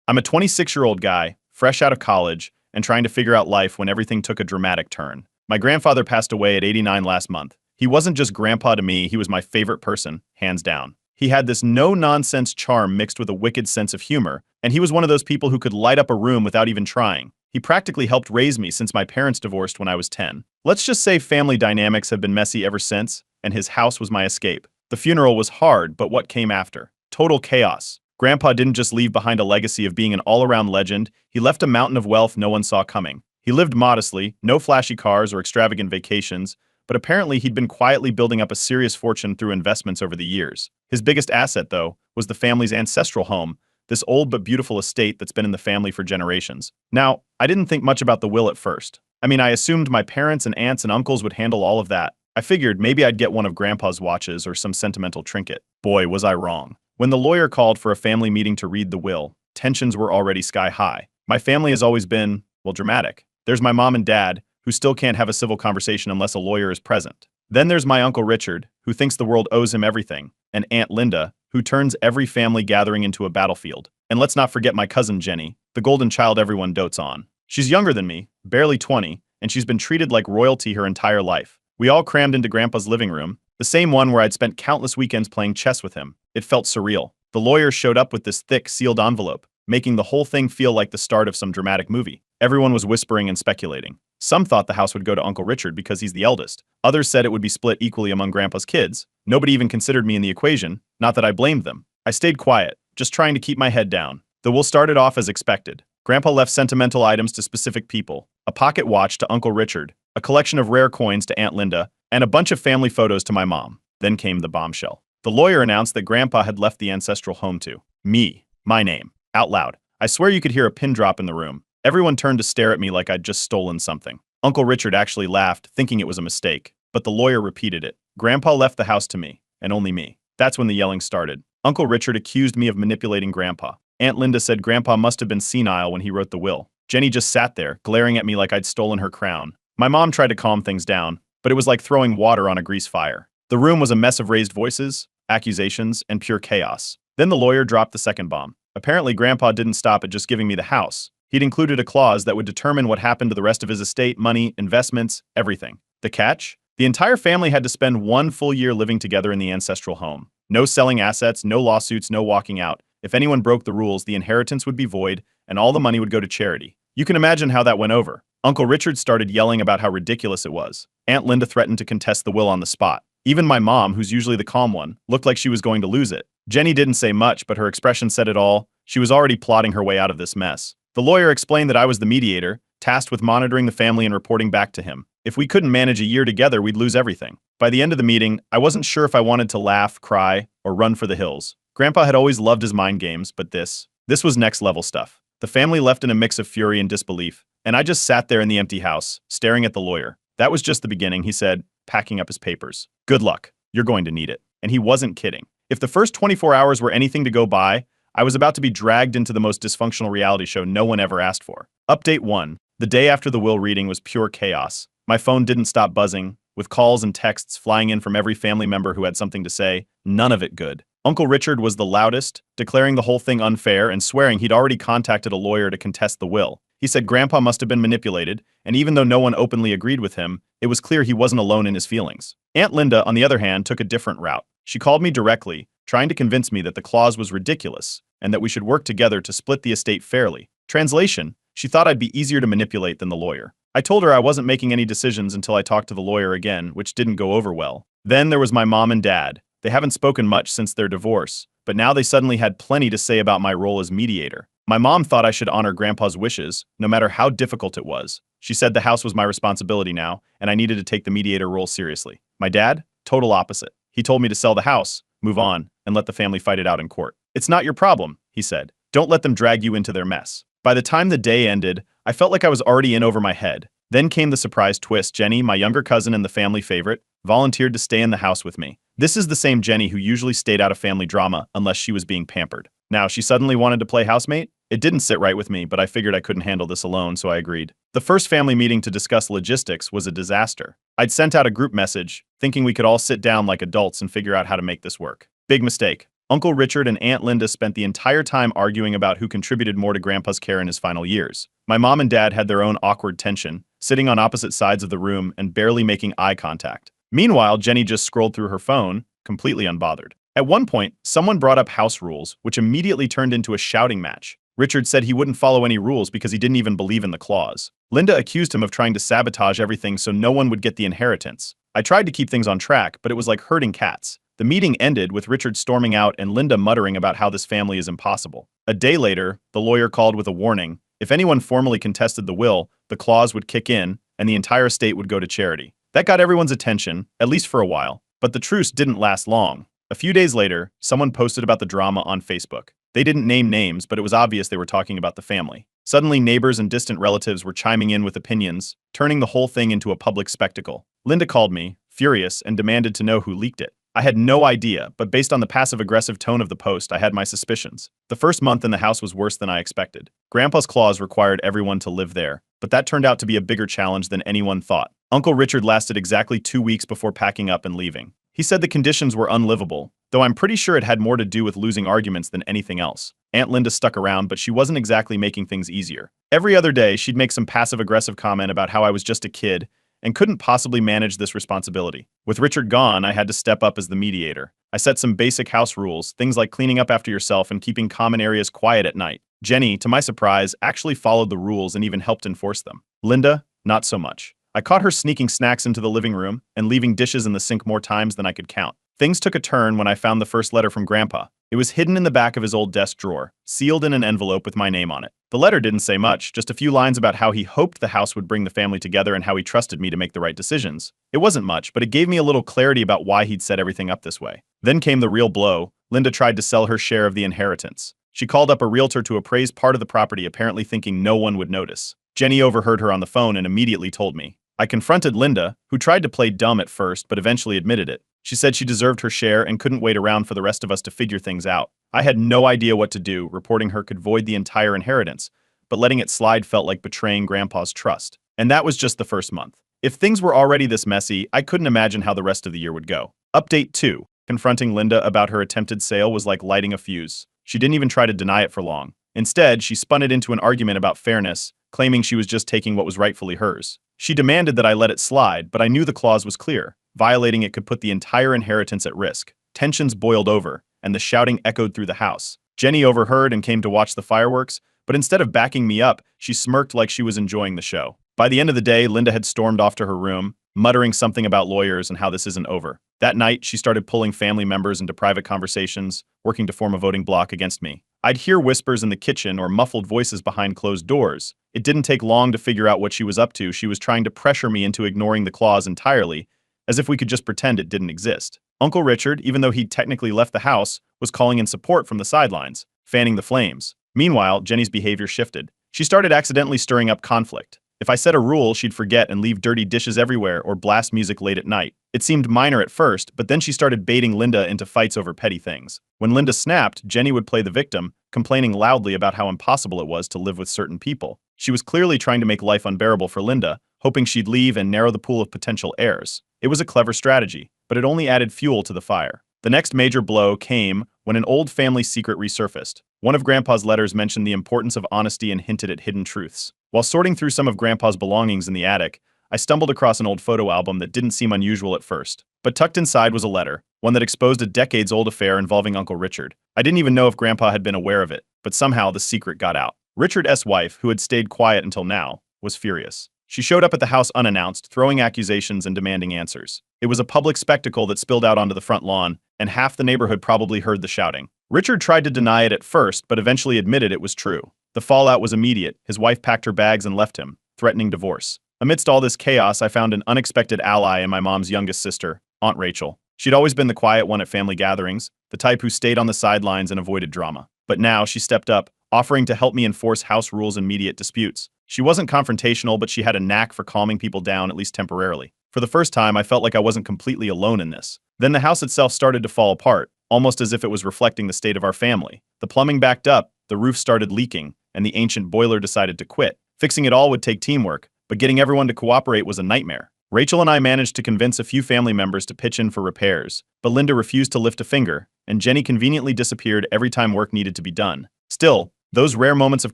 I'm a 26-year-old guy, fresh out of college, and trying to figure out life when everything took a dramatic turn. My grandfather passed away at 89 last month. He wasn't just grandpa to me, he was my favorite person, hands down. He had this no-nonsense charm mixed with a wicked sense of humor, and he was one of those people who could light up a room without even trying. He practically helped raise me since my parents divorced when I was 10. Let's just say family dynamics have been messy ever since, and his house was my escape. The funeral was hard, but what came after? Total chaos. Grandpa didn't just leave behind a legacy of being an all-around legend, he left a mountain of wealth no one saw coming. He lived modestly, no flashy cars or extravagant vacations, but apparently he'd been quietly building up a serious fortune through investments over the years. His biggest asset, though, was the family's ancestral home, this old but beautiful estate that's been in the family for generations. Now, I didn't think much about the will at first. I assumed my parents and aunts and uncles would handle all of that. I figured maybe I'd get one of Grandpa's watches or some sentimental trinket. Boy, was I wrong. When the lawyer called for a family meeting to read the will, tensions were already sky high. My family has always been, well, dramatic. There's my mom and dad, who still can't have a civil conversation unless a lawyer is present. Then there's my Uncle Richard, who thinks the world owes him everything, and Aunt Linda, who turns every family gathering into a battlefield. And let's not forget my cousin Jenny, the golden child everyone dotes on. She's younger than me, barely 20, and she's been treated like royalty her entire life. We all crammed into Grandpa's living room, the same one where I'd spent countless weekends playing chess with him. It felt surreal. The lawyer showed up with this thick, sealed envelope, making the whole thing feel like the start of some dramatic movie. Everyone was whispering and speculating. Some thought the house would go to Uncle Richard because he's the eldest. Others said it would be split equally among Grandpa's kids. Nobody even considered me in the equation, not that I blamed them. I stayed quiet, just trying to keep my head down. The will started off as expected. Grandpa left sentimental items to specific people, a pocket watch to Uncle Richard, a collection of rare coins to Aunt Linda, and a bunch of family photos to my mom. Then came the bombshell. The lawyer announced that Grandpa had left the ancestral home to me, my name, out loud. I swear you could hear a pin drop in the room. Everyone turned to stare at me like I'd just stolen something. Uncle Richard actually laughed, thinking it was a mistake, but the lawyer repeated it. Grandpa left the house to me, and only me. That's when the yelling started. Uncle Richard accused me of manipulating Grandpa. Aunt Linda said Grandpa must have been senile when he wrote the will. Jenny just sat there, glaring at me like I'd stolen her crown. My mom tried to calm things down, but it was like throwing water on a grease fire. The room was a mess of raised voices, accusations, and pure chaos. Then the lawyer dropped the second bomb. Apparently, Grandpa didn't stop at just giving me the house. He'd included a clause that would determine what happened to the rest of his estate, money, investments, everything. The catch? The entire family had to spend 1 full year living together in the ancestral home. No selling assets, no lawsuits, no walking out. If anyone broke the rules, the inheritance would be void, and all the money would go to charity. You can imagine how that went over. Uncle Richard started yelling about how ridiculous it was. Aunt Linda threatened to contest the will on the spot. Even my mom, who's usually the calm one, looked like she was going to lose it. Jenny didn't say much, but her expression said it all. She was already plotting her way out of this mess. The lawyer explained that I was the mediator, tasked with monitoring the family and reporting back to him. If we couldn't manage a year together, we'd lose everything. By the end of the meeting, I wasn't sure if I wanted to laugh, cry, or run for the hills. Grandpa had always loved his mind games, but this was next level stuff. The family left in a mix of fury and disbelief, and I just sat there in the empty house, staring at the lawyer. That was just the beginning, he said, packing up his papers. Good luck. You're going to need it. And he wasn't kidding. If the first 24 hours were anything to go by, I was about to be dragged into the most dysfunctional reality show no one ever asked for. Update 1. The day after the will reading was pure chaos. My phone didn't stop buzzing, with calls and texts flying in from every family member who had something to say, none of it good. Uncle Richard was the loudest, declaring the whole thing unfair and swearing he'd already contacted a lawyer to contest the will. He said Grandpa must have been manipulated, and even though no one openly agreed with him, it was clear he wasn't alone in his feelings. Aunt Linda, on the other hand, took a different route. She called me directly, trying to convince me that the clause was ridiculous, and that we should work together to split the estate fairly. Translation, she thought I'd be easier to manipulate than the lawyer. I told her I wasn't making any decisions until I talked to the lawyer again, which didn't go over well. Then there was my mom and dad. They haven't spoken much since their divorce, but now they suddenly had plenty to say about my role as mediator. My mom thought I should honor Grandpa's wishes, no matter how difficult it was. She said the house was my responsibility now, and I needed to take the mediator role seriously. My dad? Total opposite. He told me to sell the house, move on, and let the family fight it out in court. It's not your problem, he said. Don't let them drag you into their mess. By the time the day ended, I felt like I was already in over my head. Then came the surprise twist. Jenny, my younger cousin and the family favorite, volunteered to stay in the house with me. This is the same Jenny who usually stayed out of family drama unless she was being pampered. Now, she suddenly wanted to play housemate? It didn't sit right with me, but I figured I couldn't handle this alone, so I agreed. The first family meeting to discuss logistics was a disaster. I'd sent out a group message, thinking we could all sit down like adults and figure out how to make this work. Big mistake. Uncle Richard and Aunt Linda spent the entire time arguing about who contributed more to Grandpa's care in his final years. My mom and dad had their own awkward tension, sitting on opposite sides of the room and barely making eye contact. Meanwhile, Jenny just scrolled through her phone, completely unbothered. At one point, someone brought up house rules, which immediately turned into a shouting match. Richard said he wouldn't follow any rules because he didn't even believe in the clause. Linda accused him of trying to sabotage everything so no one would get the inheritance. I tried to keep things on track, but it was like herding cats. The meeting ended with Richard storming out and Linda muttering about how this family is impossible. A day later, the lawyer called with a warning. If anyone formally contested the will, the clause would kick in, and the entire estate would go to charity. That got everyone's attention, at least for a while. But the truce didn't last long. A few days later, someone posted about the drama on Facebook. They didn't name names, but it was obvious they were talking about the family. Suddenly, neighbors and distant relatives were chiming in with opinions, turning the whole thing into a public spectacle. Linda called me, furious, and demanded to know who leaked it. I had no idea, but based on the passive-aggressive tone of the post, I had my suspicions. The first month in the house was worse than I expected. Grandpa's clause required everyone to live there, but that turned out to be a bigger challenge than anyone thought. Uncle Richard lasted exactly 2 weeks before packing up and leaving. He said the conditions were unlivable, though I'm pretty sure it had more to do with losing arguments than anything else. Aunt Linda stuck around, but she wasn't exactly making things easier. Every other day, she'd make some passive-aggressive comment about how I was just a kid and couldn't possibly manage this responsibility. With Richard gone, I had to step up as the mediator. I set some basic house rules, things like cleaning up after yourself and keeping common areas quiet at night. Jenny, to my surprise, actually followed the rules and even helped enforce them. Linda, not so much. I caught her sneaking snacks into the living room and leaving dishes in the sink more times than I could count. Things took a turn when I found the first letter from Grandpa. It was hidden in the back of his old desk drawer, sealed in an envelope with my name on it. The letter didn't say much, just a few lines about how he hoped the house would bring the family together and how he trusted me to make the right decisions. It wasn't much, but it gave me a little clarity about why he'd set everything up this way. Then came the real blow. Linda tried to sell her share of the inheritance. She called up a realtor to appraise part of the property, apparently thinking no one would notice. Jenny overheard her on the phone and immediately told me. I confronted Linda, who tried to play dumb at first but eventually admitted it. She said she deserved her share and couldn't wait around for the rest of us to figure things out. I had no idea what to do. Reporting her could void the entire inheritance, but letting it slide felt like betraying Grandpa's trust. And that was just the first month. If things were already this messy, I couldn't imagine how the rest of the year would go. Update 2. Confronting Linda about her attempted sale was like lighting a fuse. She didn't even try to deny it for long. Instead, she spun it into an argument about fairness, claiming she was just taking what was rightfully hers. She demanded that I let it slide, but I knew the clause was clear. Violating it could put the entire inheritance at risk. Tensions boiled over, and the shouting echoed through the house. Jenny overheard and came to watch the fireworks, but instead of backing me up, she smirked like she was enjoying the show. By the end of the day, Linda had stormed off to her room, muttering something about lawyers and how this isn't over. That night, she started pulling family members into private conversations, working to form a voting bloc against me. I'd hear whispers in the kitchen or muffled voices behind closed doors. It didn't take long to figure out what she was up to. She was trying to pressure me into ignoring the clause entirely, as if we could just pretend it didn't exist. Uncle Richard, even though he'd technically left the house, was calling in support from the sidelines, fanning the flames. Meanwhile, Jenny's behavior shifted. She started accidentally stirring up conflict. If I set a rule, she'd forget and leave dirty dishes everywhere or blast music late at night. It seemed minor at first, but then she started baiting Linda into fights over petty things. When Linda snapped, Jenny would play the victim, complaining loudly about how impossible it was to live with certain people. She was clearly trying to make life unbearable for Linda, hoping she'd leave and narrow the pool of potential heirs. It was a clever strategy, but it only added fuel to the fire. The next major blow came when an old family secret resurfaced. One of Grandpa's letters mentioned the importance of honesty and hinted at hidden truths. While sorting through some of Grandpa's belongings in the attic, I stumbled across an old photo album that didn't seem unusual at first. But tucked inside was a letter, one that exposed a decades-old affair involving Uncle Richard. I didn't even know if Grandpa had been aware of it, but somehow the secret got out. Richard's wife, who had stayed quiet until now, was furious. She showed up at the house unannounced, throwing accusations and demanding answers. It was a public spectacle that spilled out onto the front lawn, and half the neighborhood probably heard the shouting. Richard tried to deny it at first, but eventually admitted it was true. The fallout was immediate. His wife packed her bags and left him, threatening divorce. Amidst all this chaos, I found an unexpected ally in my mom's youngest sister, Aunt Rachel. She'd always been the quiet one at family gatherings, the type who stayed on the sidelines and avoided drama. But now she stepped up, offering to help me enforce house rules and mediate disputes. She wasn't confrontational, but she had a knack for calming people down, at least temporarily. For the first time, I felt like I wasn't completely alone in this. Then the house itself started to fall apart, almost as if it was reflecting the state of our family. The plumbing backed up, the roof started leaking, and the ancient boiler decided to quit. Fixing it all would take teamwork, but getting everyone to cooperate was a nightmare. Rachel and I managed to convince a few family members to pitch in for repairs, but Linda refused to lift a finger, and Jenny conveniently disappeared every time work needed to be done. Still, those rare moments of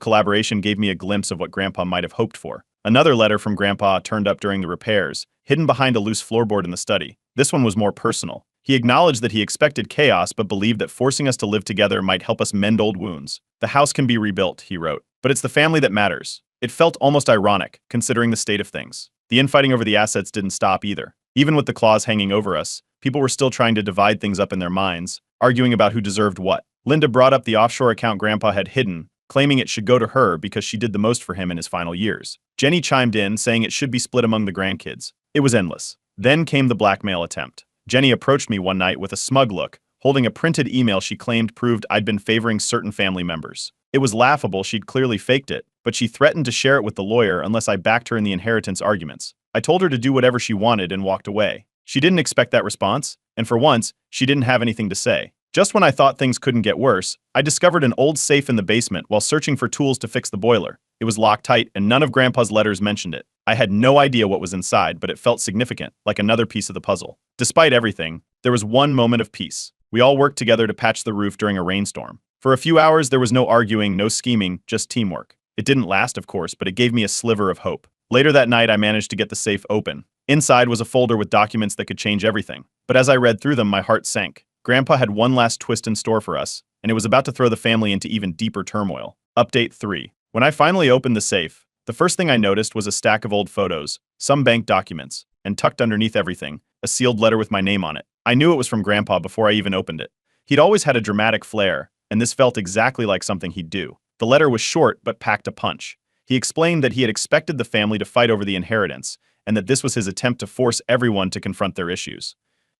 collaboration gave me a glimpse of what Grandpa might have hoped for. Another letter from Grandpa turned up during the repairs, hidden behind a loose floorboard in the study. This one was more personal. He acknowledged that he expected chaos but believed that forcing us to live together might help us mend old wounds. The house can be rebuilt, he wrote, but it's the family that matters. It felt almost ironic, considering the state of things. The infighting over the assets didn't stop either. Even with the clause hanging over us, people were still trying to divide things up in their minds, arguing about who deserved what. Linda brought up the offshore account Grandpa had hidden, claiming it should go to her because she did the most for him in his final years. Jenny chimed in, saying it should be split among the grandkids. It was endless. Then came the blackmail attempt. Jenny approached me one night with a smug look, holding a printed email she claimed proved I'd been favoring certain family members. It was laughable, she'd clearly faked it, but she threatened to share it with the lawyer unless I backed her in the inheritance arguments. I told her to do whatever she wanted and walked away. She didn't expect that response, and for once, she didn't have anything to say. Just when I thought things couldn't get worse, I discovered an old safe in the basement while searching for tools to fix the boiler. It was locked tight, and none of Grandpa's letters mentioned it. I had no idea what was inside, but it felt significant, like another piece of the puzzle. Despite everything, there was one moment of peace. We all worked together to patch the roof during a rainstorm. For a few hours, there was no arguing, no scheming, just teamwork. It didn't last, of course, but it gave me a sliver of hope. Later that night, I managed to get the safe open. Inside was a folder with documents that could change everything. But as I read through them, my heart sank. Grandpa had one last twist in store for us, and it was about to throw the family into even deeper turmoil. Update 3. When I finally opened the safe, the first thing I noticed was a stack of old photos, some bank documents, and tucked underneath everything, a sealed letter with my name on it. I knew it was from Grandpa before I even opened it. He'd always had a dramatic flair, and this felt exactly like something he'd do. The letter was short but packed a punch. He explained that he had expected the family to fight over the inheritance, and that this was his attempt to force everyone to confront their issues.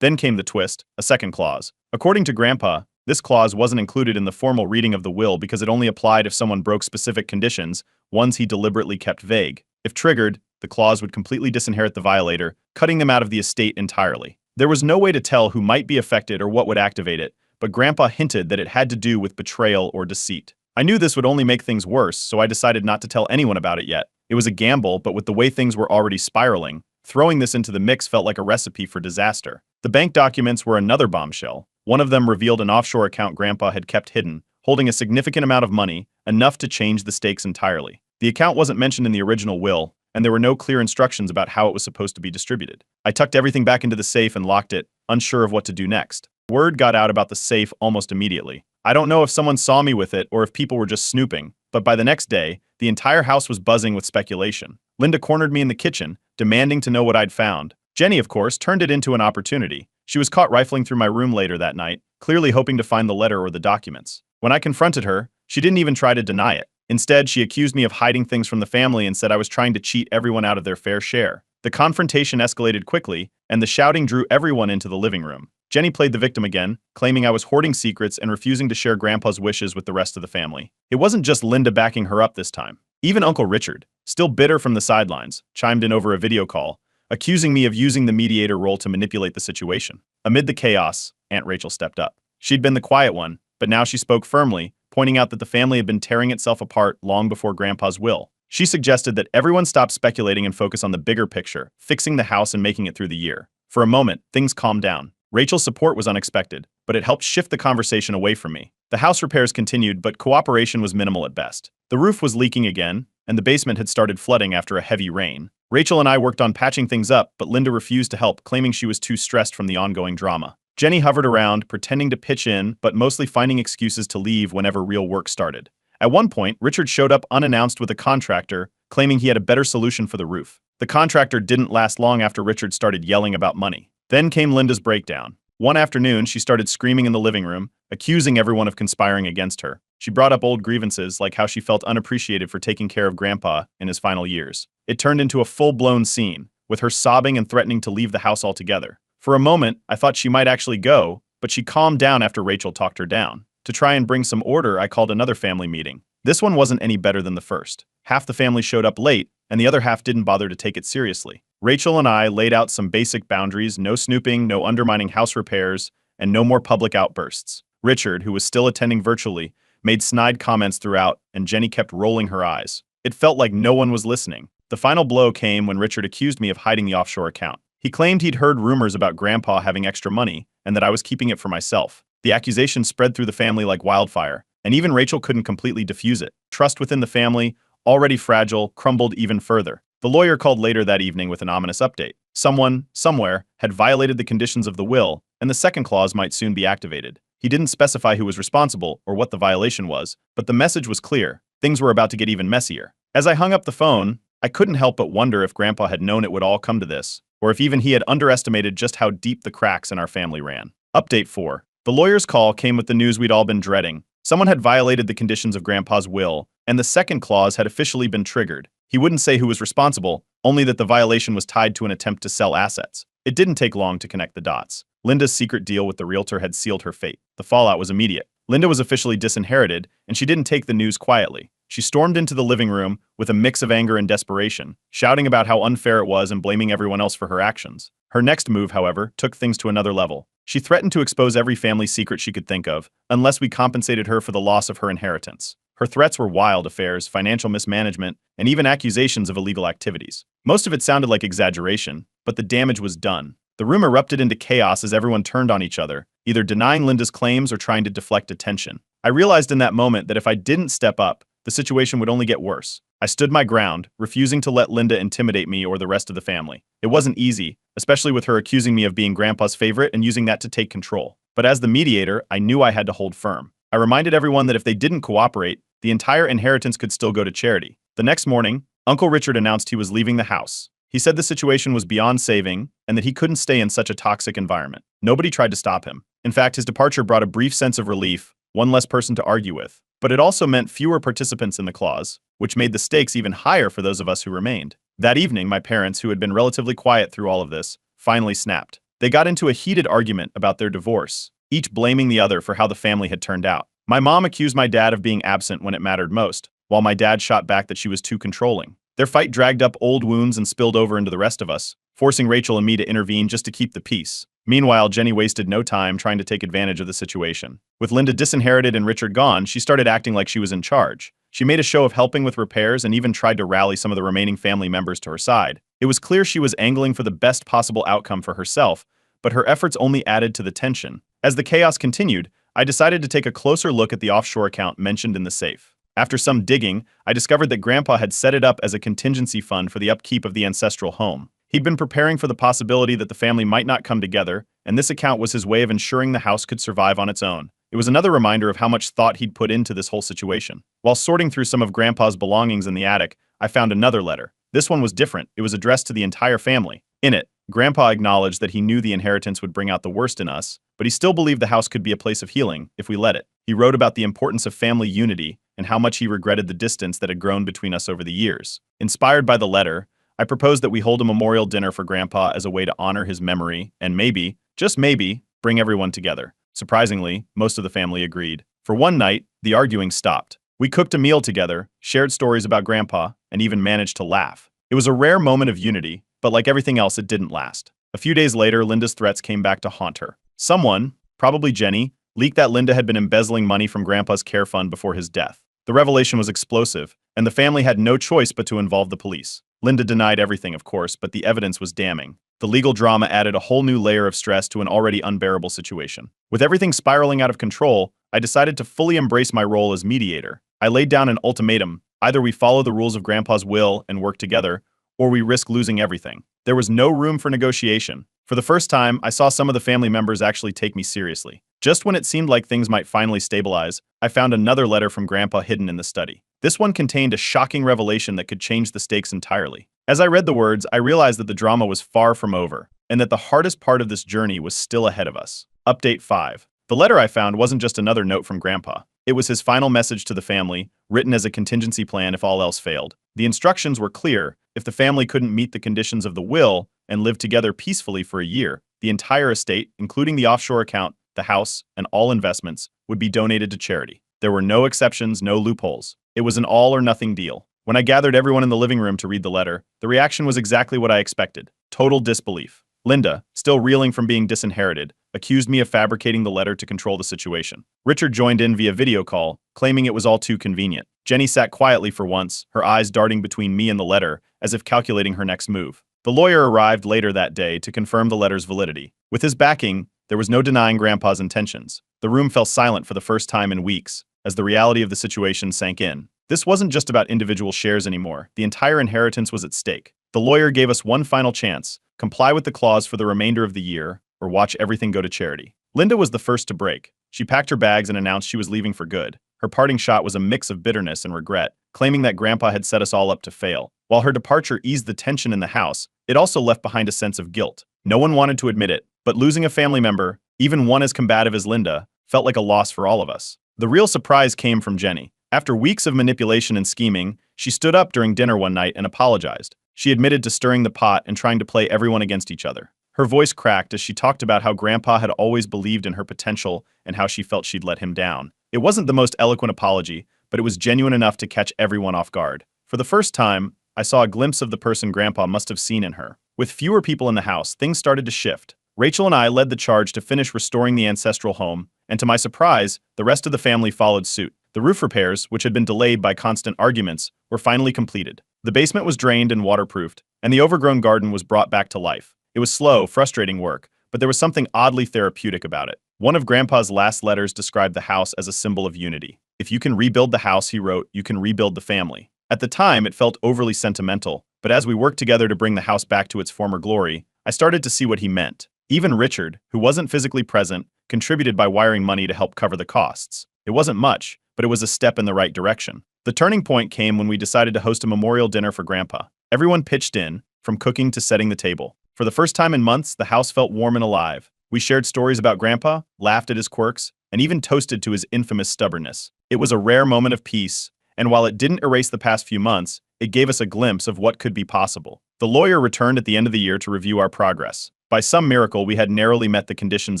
Then came the twist, a second clause. According to Grandpa, this clause wasn't included in the formal reading of the will because it only applied if someone broke specific conditions, ones he deliberately kept vague. If triggered, the clause would completely disinherit the violator, cutting them out of the estate entirely. There was no way to tell who might be affected or what would activate it, but Grandpa hinted that it had to do with betrayal or deceit. I knew this would only make things worse, so I decided not to tell anyone about it yet. It was a gamble, but with the way things were already spiraling, throwing this into the mix felt like a recipe for disaster. The bank documents were another bombshell. One of them revealed an offshore account Grandpa had kept hidden, holding a significant amount of money, enough to change the stakes entirely. The account wasn't mentioned in the original will, and there were no clear instructions about how it was supposed to be distributed. I tucked everything back into the safe and locked it, unsure of what to do next. Word got out about the safe almost immediately. I don't know if someone saw me with it or if people were just snooping, but by the next day, the entire house was buzzing with speculation. Linda cornered me in the kitchen, demanding to know what I'd found. Jenny, of course, turned it into an opportunity. She was caught rifling through my room later that night, clearly hoping to find the letter or the documents. When I confronted her, she didn't even try to deny it. Instead, she accused me of hiding things from the family and said I was trying to cheat everyone out of their fair share. The confrontation escalated quickly, and the shouting drew everyone into the living room. Jenny played the victim again, claiming I was hoarding secrets and refusing to share Grandpa's wishes with the rest of the family. It wasn't just Linda backing her up this time. Even Uncle Richard, still bitter from the sidelines, chimed in over a video call, accusing me of using the mediator role to manipulate the situation. Amid the chaos, Aunt Rachel stepped up. She'd been the quiet one, but now she spoke firmly, pointing out that the family had been tearing itself apart long before Grandpa's will. She suggested that everyone stop speculating and focus on the bigger picture, fixing the house and making it through the year. For a moment, things calmed down. Rachel's support was unexpected, but it helped shift the conversation away from me. The house repairs continued, but cooperation was minimal at best. The roof was leaking again, and the basement had started flooding after a heavy rain. Rachel and I worked on patching things up, but Linda refused to help, claiming she was too stressed from the ongoing drama. Jenny hovered around, pretending to pitch in, but mostly finding excuses to leave whenever real work started. At one point, Richard showed up unannounced with a contractor, claiming he had a better solution for the roof. The contractor didn't last long after Richard started yelling about money. Then came Linda's breakdown. One afternoon, she started screaming in the living room, accusing everyone of conspiring against her. She brought up old grievances, like how she felt unappreciated for taking care of Grandpa in his final years. It turned into a full-blown scene, with her sobbing and threatening to leave the house altogether. For a moment, I thought she might actually go, but she calmed down after Rachel talked her down. To try and bring some order, I called another family meeting. This one wasn't any better than the first. Half the family showed up late, and the other half didn't bother to take it seriously. Rachel and I laid out some basic boundaries: no snooping, no undermining house repairs, and no more public outbursts. Richard, who was still attending virtually, made snide comments throughout, and Jenny kept rolling her eyes. It felt like no one was listening. The final blow came when Richard accused me of hiding the offshore account. He claimed he'd heard rumors about Grandpa having extra money and that I was keeping it for myself. The accusation spread through the family like wildfire, and even Rachel couldn't completely defuse it. Trust within the family, already fragile, crumbled even further. The lawyer called later that evening with an ominous update. Someone, somewhere, had violated the conditions of the will, and the second clause might soon be activated. He didn't specify who was responsible or what the violation was, but the message was clear. Things were about to get even messier. As I hung up the phone, I couldn't help but wonder if Grandpa had known it would all come to this, or if even he had underestimated just how deep the cracks in our family ran. Update 4. The lawyer's call came with the news we'd all been dreading. Someone had violated the conditions of Grandpa's will, and the second clause had officially been triggered. He wouldn't say who was responsible, only that the violation was tied to an attempt to sell assets. It didn't take long to connect the dots. Linda's secret deal with the realtor had sealed her fate. The fallout was immediate. Linda was officially disinherited, and she didn't take the news quietly. She stormed into the living room with a mix of anger and desperation, shouting about how unfair it was and blaming everyone else for her actions. Her next move, however, took things to another level. She threatened to expose every family secret she could think of, unless we compensated her for the loss of her inheritance. Her threats were wild affairs, financial mismanagement, and even accusations of illegal activities. Most of it sounded like exaggeration, but the damage was done. The room erupted into chaos as everyone turned on each other, either denying Linda's claims or trying to deflect attention. I realized in that moment that if I didn't step up, the situation would only get worse. I stood my ground, refusing to let Linda intimidate me or the rest of the family. It wasn't easy, especially with her accusing me of being Grandpa's favorite and using that to take control. But as the mediator, I knew I had to hold firm. I reminded everyone that if they didn't cooperate, the entire inheritance could still go to charity. The next morning, Uncle Richard announced he was leaving the house. He said the situation was beyond saving and that he couldn't stay in such a toxic environment. Nobody tried to stop him. In fact, his departure brought a brief sense of relief, one less person to argue with. But it also meant fewer participants in the clause, which made the stakes even higher for those of us who remained. That evening, my parents, who had been relatively quiet through all of this, finally snapped. They got into a heated argument about their divorce, each blaming the other for how the family had turned out. My mom accused my dad of being absent when it mattered most, while my dad shot back that she was too controlling. Their fight dragged up old wounds and spilled over into the rest of us, forcing Rachel and me to intervene just to keep the peace. Meanwhile, Jenny wasted no time trying to take advantage of the situation. With Linda disinherited and Richard gone, she started acting like she was in charge. She made a show of helping with repairs and even tried to rally some of the remaining family members to her side. It was clear she was angling for the best possible outcome for herself, but her efforts only added to the tension. As the chaos continued, I decided to take a closer look at the offshore account mentioned in the safe. After some digging, I discovered that Grandpa had set it up as a contingency fund for the upkeep of the ancestral home. He'd been preparing for the possibility that the family might not come together, and this account was his way of ensuring the house could survive on its own. It was another reminder of how much thought he'd put into this whole situation. While sorting through some of Grandpa's belongings in the attic, I found another letter. This one was different. It was addressed to the entire family. In it, Grandpa acknowledged that he knew the inheritance would bring out the worst in us, but he still believed the house could be a place of healing if we let it. He wrote about the importance of family unity and how much he regretted the distance that had grown between us over the years. Inspired by the letter, I proposed that we hold a memorial dinner for Grandpa as a way to honor his memory and maybe, just maybe, bring everyone together. Surprisingly, most of the family agreed. For one night, the arguing stopped. We cooked a meal together, shared stories about Grandpa, and even managed to laugh. It was a rare moment of unity, but like everything else, it didn't last. A few days later, Linda's threats came back to haunt her. Someone, probably Jenny, leaked that Linda had been embezzling money from Grandpa's care fund before his death. The revelation was explosive, and the family had no choice but to involve the police. Linda denied everything, of course, but the evidence was damning. The legal drama added a whole new layer of stress to an already unbearable situation. With everything spiraling out of control, I decided to fully embrace my role as mediator. I laid down an ultimatum: either we follow the rules of Grandpa's will and work together, or we risk losing everything. There was no room for negotiation. For the first time, I saw some of the family members actually take me seriously. Just when it seemed like things might finally stabilize, I found another letter from Grandpa hidden in the study. This one contained a shocking revelation that could change the stakes entirely. As I read the words, I realized that the drama was far from over, and that the hardest part of this journey was still ahead of us. Update 5. The letter I found wasn't just another note from Grandpa. It was his final message to the family, written as a contingency plan if all else failed. The instructions were clear: if the family couldn't meet the conditions of the will and live together peacefully for a year, the entire estate, including the offshore account, the house, and all investments, would be donated to charity. There were no exceptions, no loopholes. It was an all-or-nothing deal. When I gathered everyone in the living room to read the letter, the reaction was exactly what I expected: total disbelief. Linda, still reeling from being disinherited, accused me of fabricating the letter to control the situation. Richard joined in via video call, claiming it was all too convenient. Jenny sat quietly for once, her eyes darting between me and the letter, as if calculating her next move. The lawyer arrived later that day to confirm the letter's validity. With his backing, there was no denying Grandpa's intentions. The room fell silent for the first time in weeks, as the reality of the situation sank in. This wasn't just about individual shares anymore. The entire inheritance was at stake. The lawyer gave us one final chance: comply with the clause for the remainder of the year, or watch everything go to charity. Linda was the first to break. She packed her bags and announced she was leaving for good. Her parting shot was a mix of bitterness and regret, claiming that Grandpa had set us all up to fail. While her departure eased the tension in the house, it also left behind a sense of guilt. No one wanted to admit it, but losing a family member, even one as combative as Linda, felt like a loss for all of us. The real surprise came from Jenny. After weeks of manipulation and scheming, she stood up during dinner one night and apologized. She admitted to stirring the pot and trying to play everyone against each other. Her voice cracked as she talked about how Grandpa had always believed in her potential and how she felt she'd let him down. It wasn't the most eloquent apology, but it was genuine enough to catch everyone off guard. For the first time, I saw a glimpse of the person Grandpa must have seen in her. With fewer people in the house, things started to shift. Rachel and I led the charge to finish restoring the ancestral home, and to my surprise, the rest of the family followed suit. The roof repairs, which had been delayed by constant arguments, were finally completed. The basement was drained and waterproofed, and the overgrown garden was brought back to life. It was slow, frustrating work, but there was something oddly therapeutic about it. One of Grandpa's last letters described the house as a symbol of unity. If you can rebuild the house, he wrote, you can rebuild the family. At the time, it felt overly sentimental, but as we worked together to bring the house back to its former glory, I started to see what he meant. Even Richard, who wasn't physically present, contributed by wiring money to help cover the costs. It wasn't much, but it was a step in the right direction. The turning point came when we decided to host a memorial dinner for Grandpa. Everyone pitched in, from cooking to setting the table. For the first time in months, the house felt warm and alive. We shared stories about Grandpa, laughed at his quirks, and even toasted to his infamous stubbornness. It was a rare moment of peace, and while it didn't erase the past few months, it gave us a glimpse of what could be possible. The lawyer returned at the end of the year to review our progress. By some miracle, we had narrowly met the conditions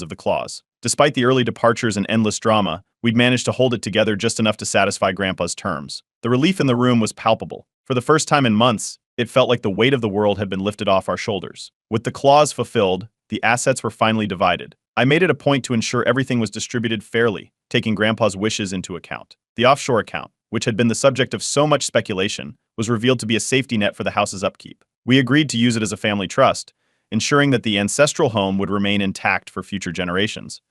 of the clause. Despite the early departures and endless drama, we'd managed to hold it together just enough to satisfy Grandpa's terms. The relief in the room was palpable. For the first time in months, it felt like the weight of the world had been lifted off our shoulders. With the clause fulfilled, the assets were finally divided. I made it a point to ensure everything was distributed fairly, taking Grandpa's wishes into account. The offshore account, which had been the subject of so much speculation, was revealed to be a safety net for the house's upkeep. We agreed to use it as a family trust, ensuring that the ancestral home would remain intact for future generations.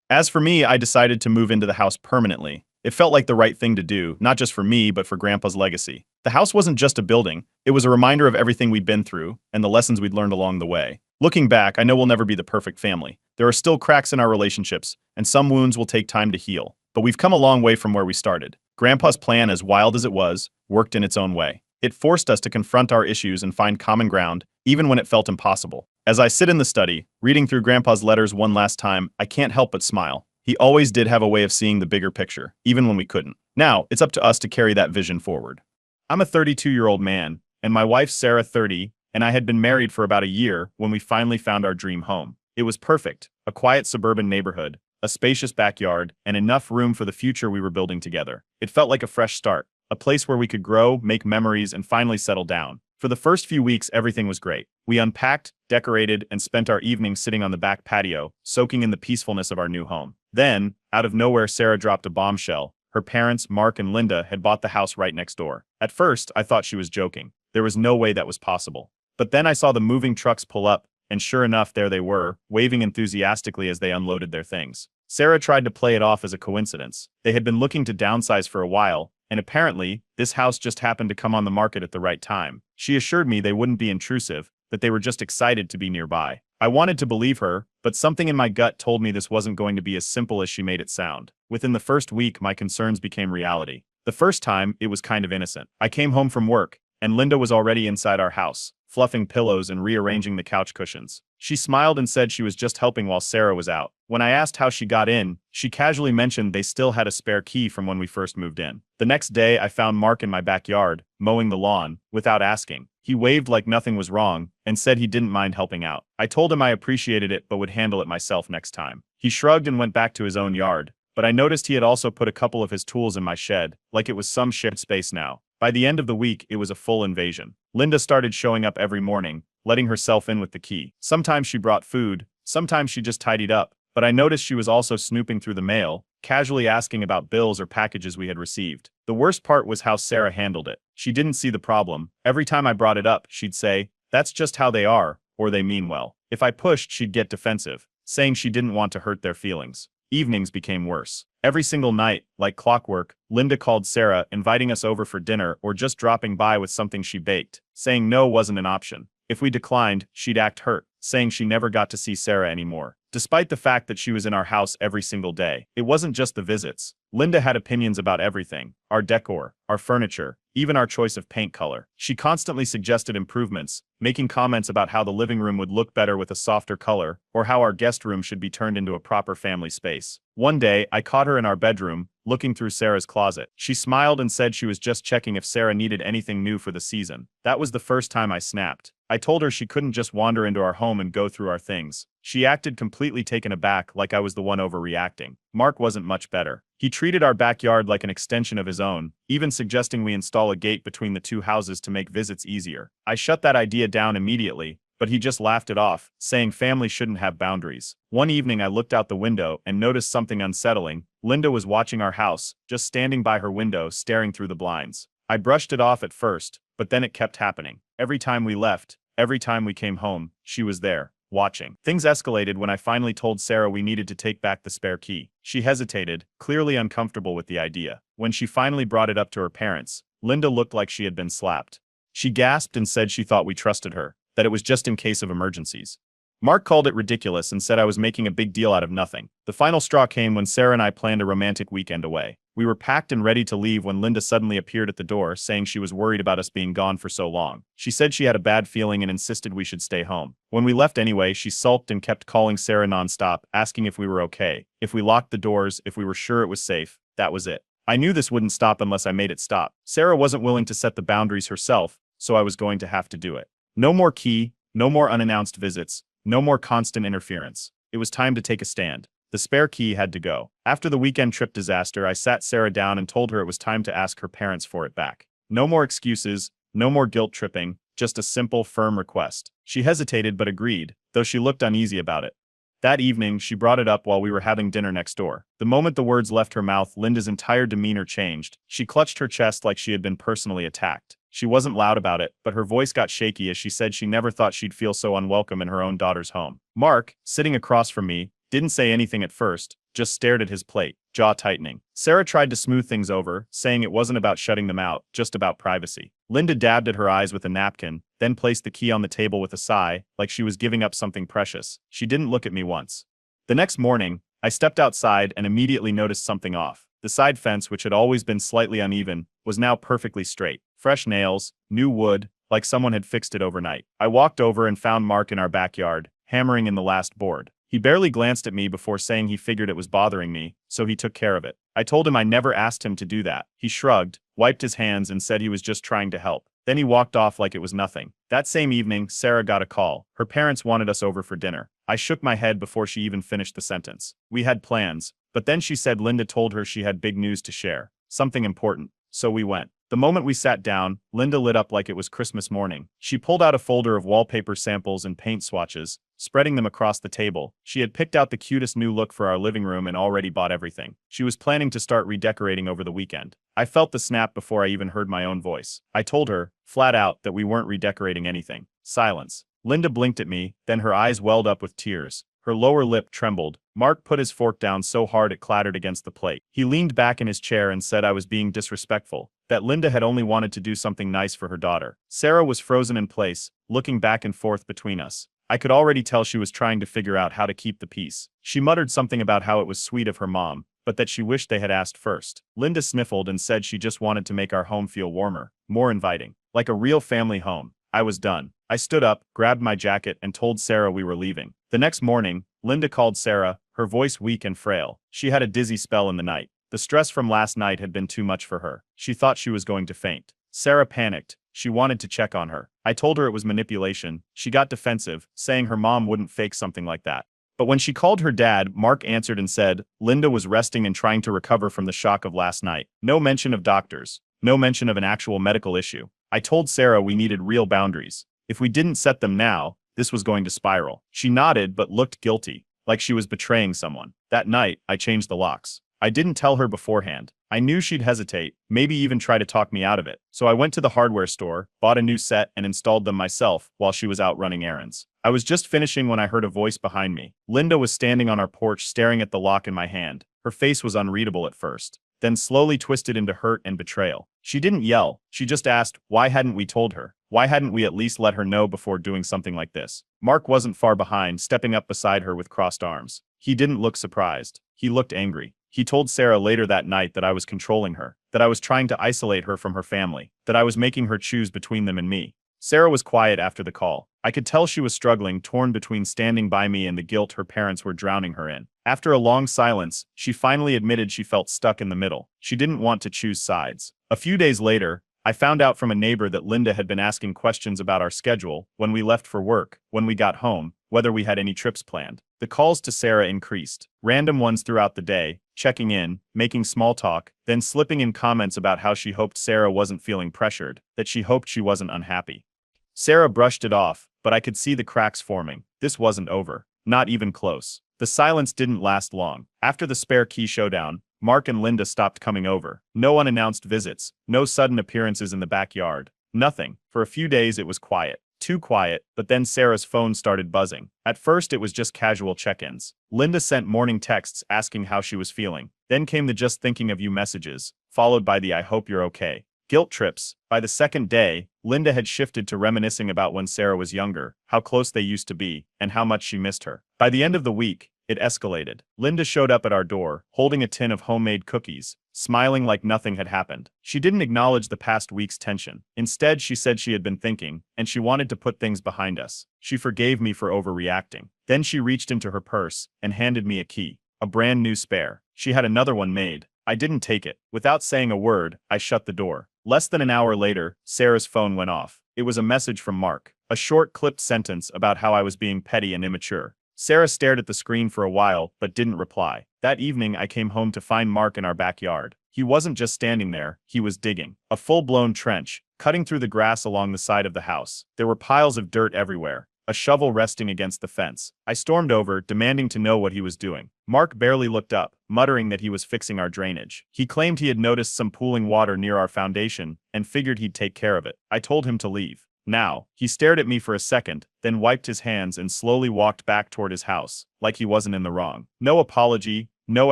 As for me, I decided to move into the house permanently. It felt like the right thing to do, not just for me, but for Grandpa's legacy. The house wasn't just a building, it was a reminder of everything we'd been through and the lessons we'd learned along the way. Looking back, I know we'll never be the perfect family. There are still cracks in our relationships, and some wounds will take time to heal. But we've come a long way from where we started. Grandpa's plan, as wild as it was, worked in its own way. It forced us to confront our issues and find common ground, even when it felt impossible. As I sit in the study, reading through Grandpa's letters one last time, I can't help but smile. He always did have a way of seeing the bigger picture, even when we couldn't. Now, it's up to us to carry that vision forward. I'm a 32-year-old man, and my wife Sarah 30, and I had been married for about a year when we finally found our dream home. It was perfect, a quiet suburban neighborhood, a spacious backyard, and enough room for the future we were building together. It felt like a fresh start, a place where we could grow, make memories, and finally settle down. For the first few weeks, everything was great. We unpacked, decorated, and spent our evenings sitting on the back patio, soaking in the peacefulness of our new home. Then, out of nowhere, Sarah dropped a bombshell. Her parents, Mark and Linda, had bought the house right next door. At first, I thought she was joking. There was no way that was possible. But then I saw the moving trucks pull up, and sure enough, there they were, waving enthusiastically as they unloaded their things. Sarah tried to play it off as a coincidence. They had been looking to downsize for a while, and apparently, this house just happened to come on the market at the right time. She assured me they wouldn't be intrusive, that they were just excited to be nearby. I wanted to believe her, but something in my gut told me this wasn't going to be as simple as she made it sound. Within the first week, my concerns became reality. The first time, it was kind of innocent. I came home from work, and Linda was already inside our house, fluffing pillows and rearranging the couch cushions. She smiled and said she was just helping while Sarah was out. When I asked how she got in, she casually mentioned they still had a spare key from when we first moved in. The next day, I found Mark in my backyard, mowing the lawn, without asking. He waved like nothing was wrong, and said he didn't mind helping out. I told him I appreciated it but would handle it myself next time. He shrugged and went back to his own yard, but I noticed he had also put a couple of his tools in my shed, like it was some shared space now. By the end of the week, it was a full invasion. Linda started showing up every morning, letting herself in with the key. Sometimes she brought food, sometimes she just tidied up, but I noticed she was also snooping through the mail, casually asking about bills or packages we had received. The worst part was how Sarah handled it. She didn't see the problem. Every time I brought it up, she'd say, "That's just how they are," or "They mean well." If I pushed, she'd get defensive, saying she didn't want to hurt their feelings. Evenings became worse. Every single night, like clockwork, Linda called Sarah, inviting us over for dinner or just dropping by with something she baked. Saying no wasn't an option. If we declined, she'd act hurt, saying she never got to see Sarah anymore. Despite the fact that she was in our house every single day, it wasn't just the visits. Linda had opinions about everything: our decor, our furniture, even our choice of paint color. She constantly suggested improvements, making comments about how the living room would look better with a softer color, or how our guest room should be turned into a proper family space. One day, I caught her in our bedroom, looking through Sarah's closet. She smiled and said she was just checking if Sarah needed anything new for the season. That was the first time I snapped. I told her she couldn't just wander into our home and go through our things. She acted completely taken aback, like I was the one overreacting. Mark wasn't much better. He treated our backyard like an extension of his own, even suggesting we install a gate between the two houses to make visits easier. I shut that idea down immediately, but he just laughed it off, saying family shouldn't have boundaries. One evening I looked out the window and noticed something unsettling. Linda was watching our house, just standing by her window, staring through the blinds. I brushed it off at first, but then it kept happening. Every time we left, every time we came home, she was there, watching. Things escalated when I finally told Sarah we needed to take back the spare key. She hesitated, clearly uncomfortable with the idea. When she finally brought it up to her parents, Linda looked like she had been slapped. She gasped and said she thought we trusted her, that it was just in case of emergencies. Mark called it ridiculous and said I was making a big deal out of nothing. The final straw came when Sarah and I planned a romantic weekend away. We were packed and ready to leave when Linda suddenly appeared at the door, saying she was worried about us being gone for so long. She said she had a bad feeling and insisted we should stay home. When we left anyway, she sulked and kept calling Sarah nonstop, asking if we were okay, if we locked the doors, if we were sure it was safe. That was it. I knew this wouldn't stop unless I made it stop. Sarah wasn't willing to set the boundaries herself, so I was going to have to do it. No more key, no more unannounced visits, no more constant interference. It was time to take a stand. The spare key had to go. After the weekend trip disaster, I sat Sarah down and told her it was time to ask her parents for it back. No more excuses, no more guilt tripping, just a simple, firm request. She hesitated but agreed, though she looked uneasy about it. That evening, she brought it up while we were having dinner next door. The moment the words left her mouth, Linda's entire demeanor changed. She clutched her chest like she had been personally attacked. She wasn't loud about it, but her voice got shaky as she said she never thought she'd feel so unwelcome in her own daughter's home. Mark, sitting across from me, didn't say anything at first, just stared at his plate, jaw tightening. Sarah tried to smooth things over, saying it wasn't about shutting them out, just about privacy. Linda dabbed at her eyes with a napkin, then placed the key on the table with a sigh, like she was giving up something precious. She didn't look at me once. The next morning, I stepped outside and immediately noticed something off. The side fence, which had always been slightly uneven, was now perfectly straight. Fresh nails, new wood, like someone had fixed it overnight. I walked over and found Mark in our backyard, hammering in the last board. He barely glanced at me before saying he figured it was bothering me, so he took care of it. I told him I never asked him to do that. He shrugged, wiped his hands and said he was just trying to help. Then he walked off like it was nothing. That same evening, Sarah got a call. Her parents wanted us over for dinner. I shook my head before she even finished the sentence. We had plans, but then she said Linda told her she had big news to share. Something important. So we went. The moment we sat down, Linda lit up like it was Christmas morning. She pulled out a folder of wallpaper samples and paint swatches, spreading them across the table. She had picked out the cutest new look for our living room and already bought everything. She was planning to start redecorating over the weekend. I felt the snap before I even heard my own voice. I told her, flat out, that we weren't redecorating anything. Silence. Linda blinked at me, then her eyes welled up with tears. Her lower lip trembled. Mark put his fork down so hard it clattered against the plate. He leaned back in his chair and said I was being disrespectful, that Linda had only wanted to do something nice for her daughter. Sarah was frozen in place, looking back and forth between us. I could already tell she was trying to figure out how to keep the peace. She muttered something about how it was sweet of her mom, but that she wished they had asked first. Linda sniffled and said she just wanted to make our home feel warmer, more inviting, like a real family home. I was done. I stood up, grabbed my jacket, and told Sarah we were leaving. The next morning, Linda called Sarah, her voice weak and frail. She had a dizzy spell in the night. The stress from last night had been too much for her. She thought she was going to faint. Sarah panicked. She wanted to check on her. I told her it was manipulation. She got defensive, saying her mom wouldn't fake something like that. But when she called her dad, Mark answered and said Linda was resting and trying to recover from the shock of last night. No mention of doctors. No mention of an actual medical issue. I told Sarah we needed real boundaries. If we didn't set them now, this was going to spiral. She nodded but looked guilty, like she was betraying someone. That night, I changed the locks. I didn't tell her beforehand. I knew she'd hesitate, maybe even try to talk me out of it. So I went to the hardware store, bought a new set, and installed them myself while she was out running errands. I was just finishing when I heard a voice behind me. Linda was standing on our porch staring at the lock in my hand. Her face was unreadable at first, then slowly twisted into hurt and betrayal. She didn't yell. She just asked, why hadn't we told her? Why hadn't we at least let her know before doing something like this? Mark wasn't far behind, stepping up beside her with crossed arms. He didn't look surprised. He looked angry. He told Sarah later that night that I was controlling her, that I was trying to isolate her from her family, that I was making her choose between them and me. Sarah was quiet after the call. I could tell she was struggling, torn between standing by me and the guilt her parents were drowning her in. After a long silence, she finally admitted she felt stuck in the middle. She didn't want to choose sides. A few days later, I found out from a neighbor that Linda had been asking questions about our schedule, when we left for work, when we got home, whether we had any trips planned. The calls to Sarah increased, random ones throughout the day, checking in, making small talk, then slipping in comments about how she hoped Sarah wasn't feeling pressured, that she hoped she wasn't unhappy. Sarah brushed it off, but I could see the cracks forming. This wasn't over. Not even close. The silence didn't last long. After the spare key showdown, Mark and Linda stopped coming over. No unannounced visits, no sudden appearances in the backyard. Nothing. For a few days it was quiet. Too quiet, but then Sarah's phone started buzzing. At first it was just casual check-ins. Linda sent morning texts asking how she was feeling. Then came the just thinking of you messages, followed by the I hope you're okay. Guilt trips. By the second day, Linda had shifted to reminiscing about when Sarah was younger, how close they used to be, and how much she missed her. By the end of the week, it escalated. Linda showed up at our door, holding a tin of homemade cookies, smiling like nothing had happened. She didn't acknowledge the past week's tension. Instead, she said she had been thinking, and she wanted to put things behind us. She forgave me for overreacting. Then she reached into her purse and handed me a key, a brand new spare. She had another one made. I didn't take it. Without saying a word, I shut the door. Less than an hour later, Sarah's phone went off. It was a message from Mark, a short clipped sentence about how I was being petty and immature. Sarah stared at the screen for a while, but didn't reply. That evening, I came home to find Mark in our backyard. He wasn't just standing there, he was digging. A full-blown trench, cutting through the grass along the side of the house. There were piles of dirt everywhere, a shovel resting against the fence. I stormed over, demanding to know what he was doing. Mark barely looked up, muttering that he was fixing our drainage. He claimed he had noticed some pooling water near our foundation and figured he'd take care of it. I told him to leave. Now, he stared at me for a second, then wiped his hands and slowly walked back toward his house, like he wasn't in the wrong. No apology, no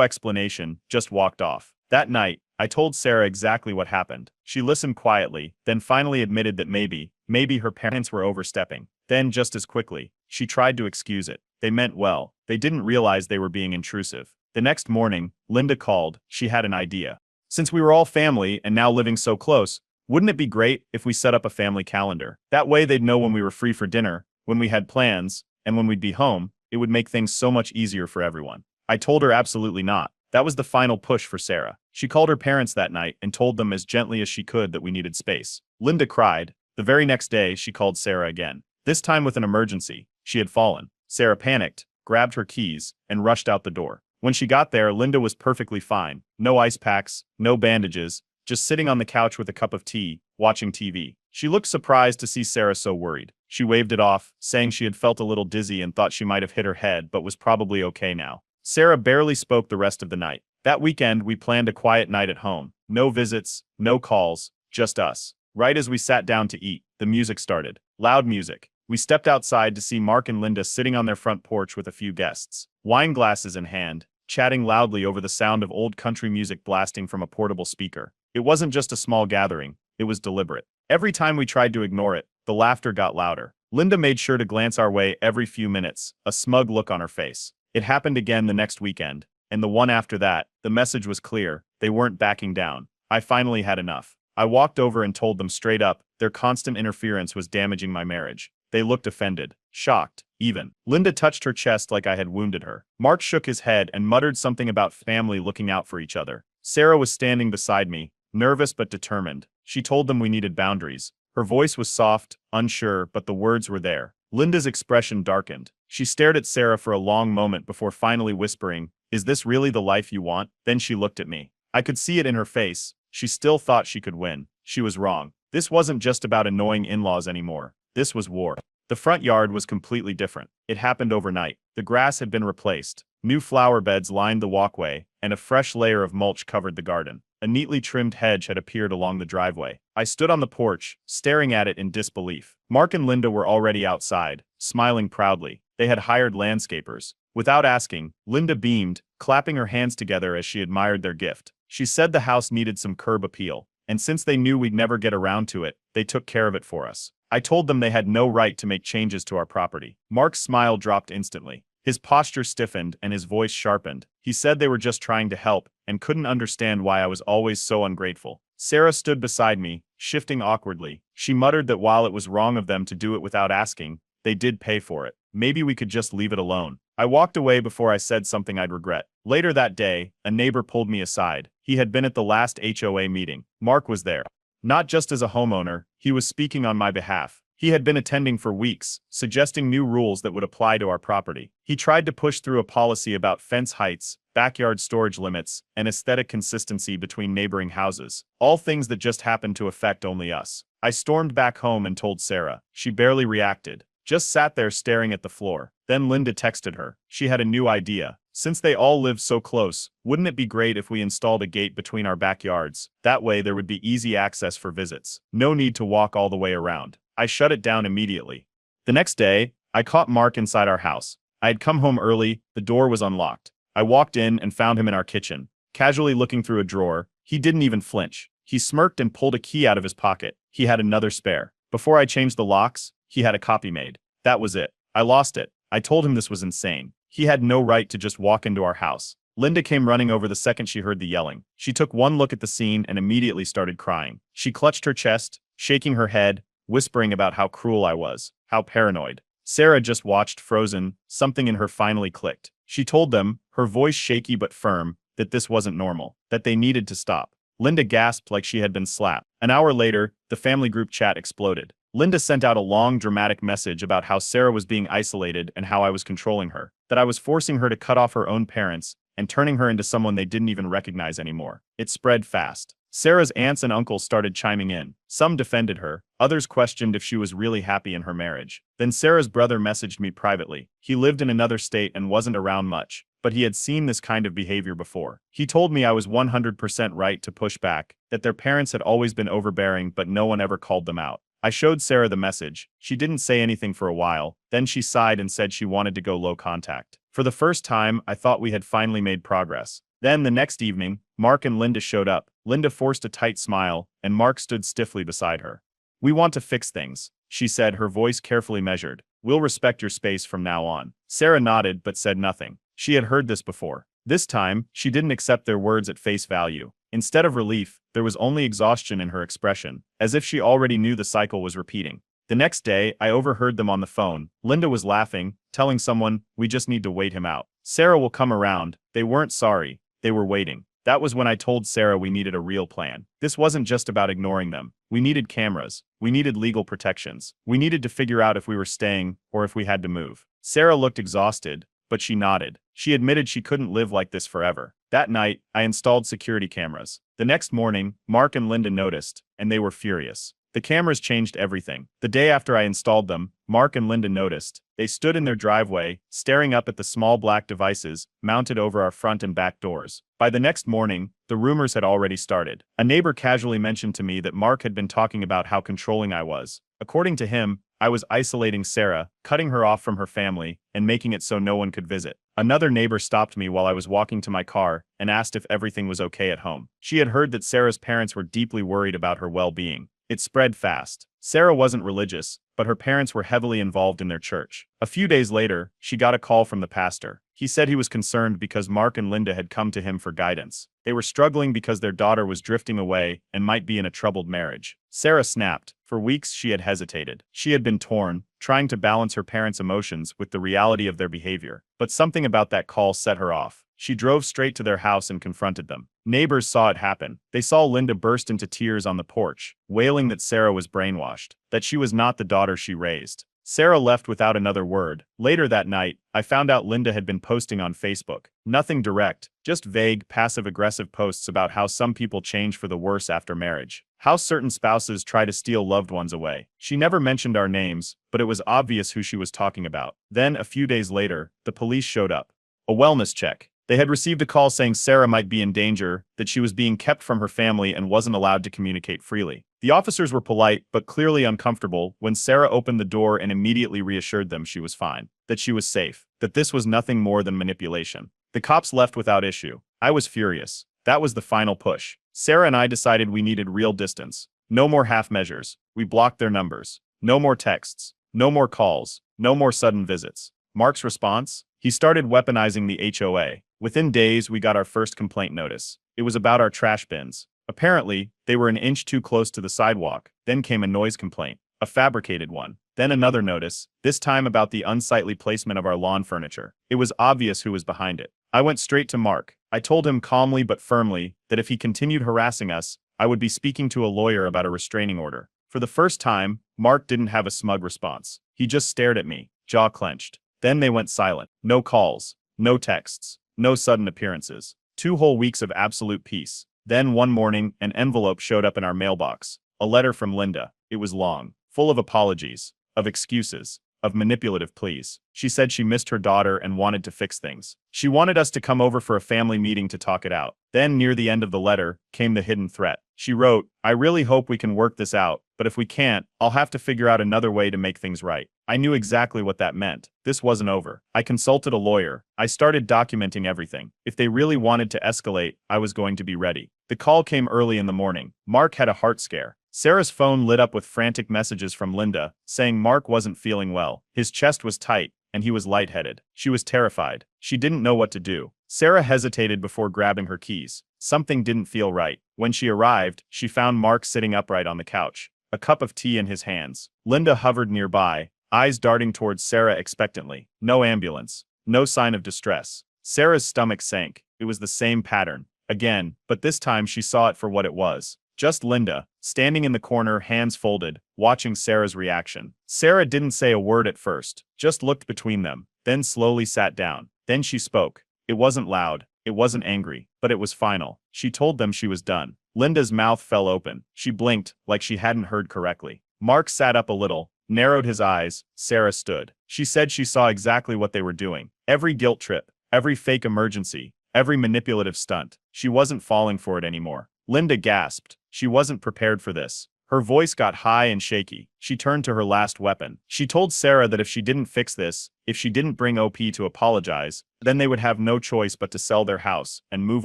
explanation, just walked off. That night, I told Sarah exactly what happened. She listened quietly, then finally admitted that maybe her parents were overstepping. Then, just as quickly, she tried to excuse it. They meant well. They didn't realize they were being intrusive. The next morning, Linda called. She had an idea. Since we were all family and now living so close, wouldn't it be great if we set up a family calendar? That way they'd know when we were free for dinner, when we had plans, and when we'd be home. It would make things so much easier for everyone. I told her absolutely not. That was the final push for Sarah. She called her parents that night and told them as gently as she could that we needed space. Linda cried. The very next day, she called Sarah again. This time with an emergency. She had fallen. Sarah panicked, grabbed her keys, and rushed out the door. When she got there, Linda was perfectly fine. No ice packs, no bandages, just sitting on the couch with a cup of tea, watching TV. She looked surprised to see Sarah so worried. She waved it off, saying she had felt a little dizzy and thought she might have hit her head but was probably okay now. Sarah barely spoke the rest of the night. That weekend, we planned a quiet night at home. No visits, no calls, just us. Right as we sat down to eat, the music started. Loud music. We stepped outside to see Mark and Linda sitting on their front porch with a few guests, wine glasses in hand, chatting loudly over the sound of old country music blasting from a portable speaker. It wasn't just a small gathering, it was deliberate. Every time we tried to ignore it, the laughter got louder. Linda made sure to glance our way every few minutes, a smug look on her face. It happened again the next weekend, and the one after that. The message was clear, they weren't backing down. I finally had enough. I walked over and told them straight up, their constant interference was damaging my marriage. They looked offended, shocked, even. Linda touched her chest like I had wounded her. Mark shook his head and muttered something about family looking out for each other. Sarah was standing beside me, nervous but determined. She told them we needed boundaries. Her voice was soft, unsure, but the words were there. Linda's expression darkened. She stared at Sarah for a long moment before finally whispering, "Is this really the life you want?" Then she looked at me. I could see it in her face. She still thought she could win. She was wrong. This wasn't just about annoying in-laws anymore. This was war. The front yard was completely different. It happened overnight. The grass had been replaced. New flower beds lined the walkway, and a fresh layer of mulch covered the garden. A neatly trimmed hedge had appeared along the driveway. I stood on the porch, staring at it in disbelief. Mark and Linda were already outside, smiling proudly. They had hired landscapers. Without asking, Linda beamed, clapping her hands together as she admired their gift. She said the house needed some curb appeal, and since they knew we'd never get around to it, they took care of it for us. I told them they had no right to make changes to our property. Mark's smile dropped instantly. His posture stiffened and his voice sharpened. He said they were just trying to help and couldn't understand why I was always so ungrateful. Sarah stood beside me, shifting awkwardly. She muttered that while it was wrong of them to do it without asking, they did pay for it. Maybe we could just leave it alone. I walked away before I said something I'd regret. Later that day, a neighbor pulled me aside. He had been at the last HOA meeting. Mark was there. Not just as a homeowner, he was speaking on my behalf. He had been attending for weeks, suggesting new rules that would apply to our property. He tried to push through a policy about fence heights, backyard storage limits, and aesthetic consistency between neighboring houses. All things that just happened to affect only us. I stormed back home and told Sarah. She barely reacted, just sat there staring at the floor. Then Linda texted her. She had a new idea. Since they all live so close, wouldn't it be great if we installed a gate between our backyards? That way there would be easy access for visits. No need to walk all the way around. I shut it down immediately. The next day, I caught Mark inside our house. I had come home early, the door was unlocked. I walked in and found him in our kitchen, casually looking through a drawer. He didn't even flinch. He smirked and pulled a key out of his pocket. He had another spare. Before I changed the locks, he had a copy made. That was it. I lost it. I told him this was insane. He had no right to just walk into our house. Linda came running over the second she heard the yelling. She took one look at the scene and immediately started crying. She clutched her chest, shaking her head, whispering about how cruel I was, how paranoid. Sarah just watched frozen. Something in her finally clicked. She told them, her voice shaky but firm, that this wasn't normal, that they needed to stop. Linda gasped like she had been slapped. An hour later, the family group chat exploded. Linda sent out a long, dramatic message about how Sarah was being isolated and how I was controlling her, that I was forcing her to cut off her own parents and turning her into someone they didn't even recognize anymore. It spread fast. Sarah's aunts and uncles started chiming in. Some defended her, others questioned if she was really happy in her marriage. Then Sarah's brother messaged me privately. He lived in another state and wasn't around much, but he had seen this kind of behavior before. He told me I was 100% right to push back, that their parents had always been overbearing but no one ever called them out. I showed Sarah the message. She didn't say anything for a while, then she sighed and said she wanted to go low contact. For the first time, I thought we had finally made progress. Then the next evening, Mark and Linda showed up. Linda forced a tight smile, and Mark stood stiffly beside her. "We want to fix things," she said, her voice carefully measured. "We'll respect your space from now on." Sarah nodded but said nothing. She had heard this before. This time, she didn't accept their words at face value. Instead of relief, there was only exhaustion in her expression, as if she already knew the cycle was repeating. The next day, I overheard them on the phone. Linda was laughing, telling someone, "We just need to wait him out. Sarah will come around." They weren't sorry. They were waiting. That was when I told Sarah we needed a real plan. This wasn't just about ignoring them. We needed cameras. We needed legal protections. We needed to figure out if we were staying or if we had to move. Sarah looked exhausted, but she nodded. She admitted she couldn't live like this forever. That night, I installed security cameras. The next morning, Mark and Linda noticed, and they were furious. The cameras changed everything. The day after I installed them, Mark and Linda noticed. They stood in their driveway, staring up at the small black devices mounted over our front and back doors. By the next morning, the rumors had already started. A neighbor casually mentioned to me that Mark had been talking about how controlling I was. According to him, I was isolating Sarah, cutting her off from her family, and making it so no one could visit. Another neighbor stopped me while I was walking to my car and asked if everything was okay at home. She had heard that Sarah's parents were deeply worried about her well-being. It spread fast. Sarah wasn't religious, but her parents were heavily involved in their church. A few days later, she got a call from the pastor. He said he was concerned because Mark and Linda had come to him for guidance. They were struggling because their daughter was drifting away and might be in a troubled marriage. Sarah snapped. For weeks she had hesitated. She had been torn, trying to balance her parents' emotions with the reality of their behavior. But something about that call set her off. She drove straight to their house and confronted them. Neighbors saw it happen. They saw Linda burst into tears on the porch, wailing that Sarah was brainwashed, that she was not the daughter she raised. Sarah left without another word. Later that night, I found out Linda had been posting on Facebook. Nothing direct, just vague, passive-aggressive posts about how some people change for the worse after marriage. How certain spouses try to steal loved ones away. She never mentioned our names, but it was obvious who she was talking about. Then, a few days later, the police showed up. A wellness check. They had received a call saying Sarah might be in danger, that she was being kept from her family and wasn't allowed to communicate freely. The officers were polite but clearly uncomfortable when Sarah opened the door and immediately reassured them she was fine, that she was safe, that this was nothing more than manipulation. The cops left without issue. I was furious. That was the final push. Sarah and I decided we needed real distance. No more half measures. We blocked their numbers. No more texts. No more calls. No more sudden visits. Mark's response? He started weaponizing the HOA. Within days, we got our first complaint notice. It was about our trash bins. Apparently, they were an inch too close to the sidewalk. Then came a noise complaint, a fabricated one. Then another notice, this time about the unsightly placement of our lawn furniture. It was obvious who was behind it. I went straight to Mark. I told him calmly but firmly that if he continued harassing us, I would be speaking to a lawyer about a restraining order. For the first time, Mark didn't have a smug response. He just stared at me, jaw clenched. Then they went silent. No calls, no texts, no sudden appearances. 2 whole weeks of absolute peace. Then one morning, an envelope showed up in our mailbox. A letter from Linda. It was long, full of apologies, of excuses, of manipulative pleas. She said she missed her daughter and wanted to fix things. She wanted us to come over for a family meeting to talk it out. Then, near the end of the letter, came the hidden threat. She wrote, "I really hope we can work this out, but if we can't, I'll have to figure out another way to make things right." I knew exactly what that meant. This wasn't over. I consulted a lawyer. I started documenting everything. If they really wanted to escalate, I was going to be ready. The call came early in the morning. Mark had a heart scare. Sarah's phone lit up with frantic messages from Linda, saying Mark wasn't feeling well. His chest was tight, and he was lightheaded. She was terrified. She didn't know what to do. Sarah hesitated before grabbing her keys. Something didn't feel right. When she arrived, she found Mark sitting upright on the couch, a cup of tea in his hands. Linda hovered nearby, eyes darting towards Sarah expectantly. No ambulance. No sign of distress. Sarah's stomach sank. It was the same pattern. Again, but this time she saw it for what it was. Just Linda, standing in the corner, hands folded, watching Sarah's reaction. Sarah didn't say a word at first, just looked between them, then slowly sat down. Then she spoke. It wasn't loud, it wasn't angry, but it was final. She told them she was done. Linda's mouth fell open. She blinked, like she hadn't heard correctly. Mark sat up a little, narrowed his eyes. Sarah stood. She said she saw exactly what they were doing. Every guilt trip, every fake emergency, every manipulative stunt. She wasn't falling for it anymore. Linda gasped. She wasn't prepared for this. Her voice got high and shaky. She turned to her last weapon. She told Sarah that if she didn't fix this, if she didn't bring OP to apologize, then they would have no choice but to sell their house and move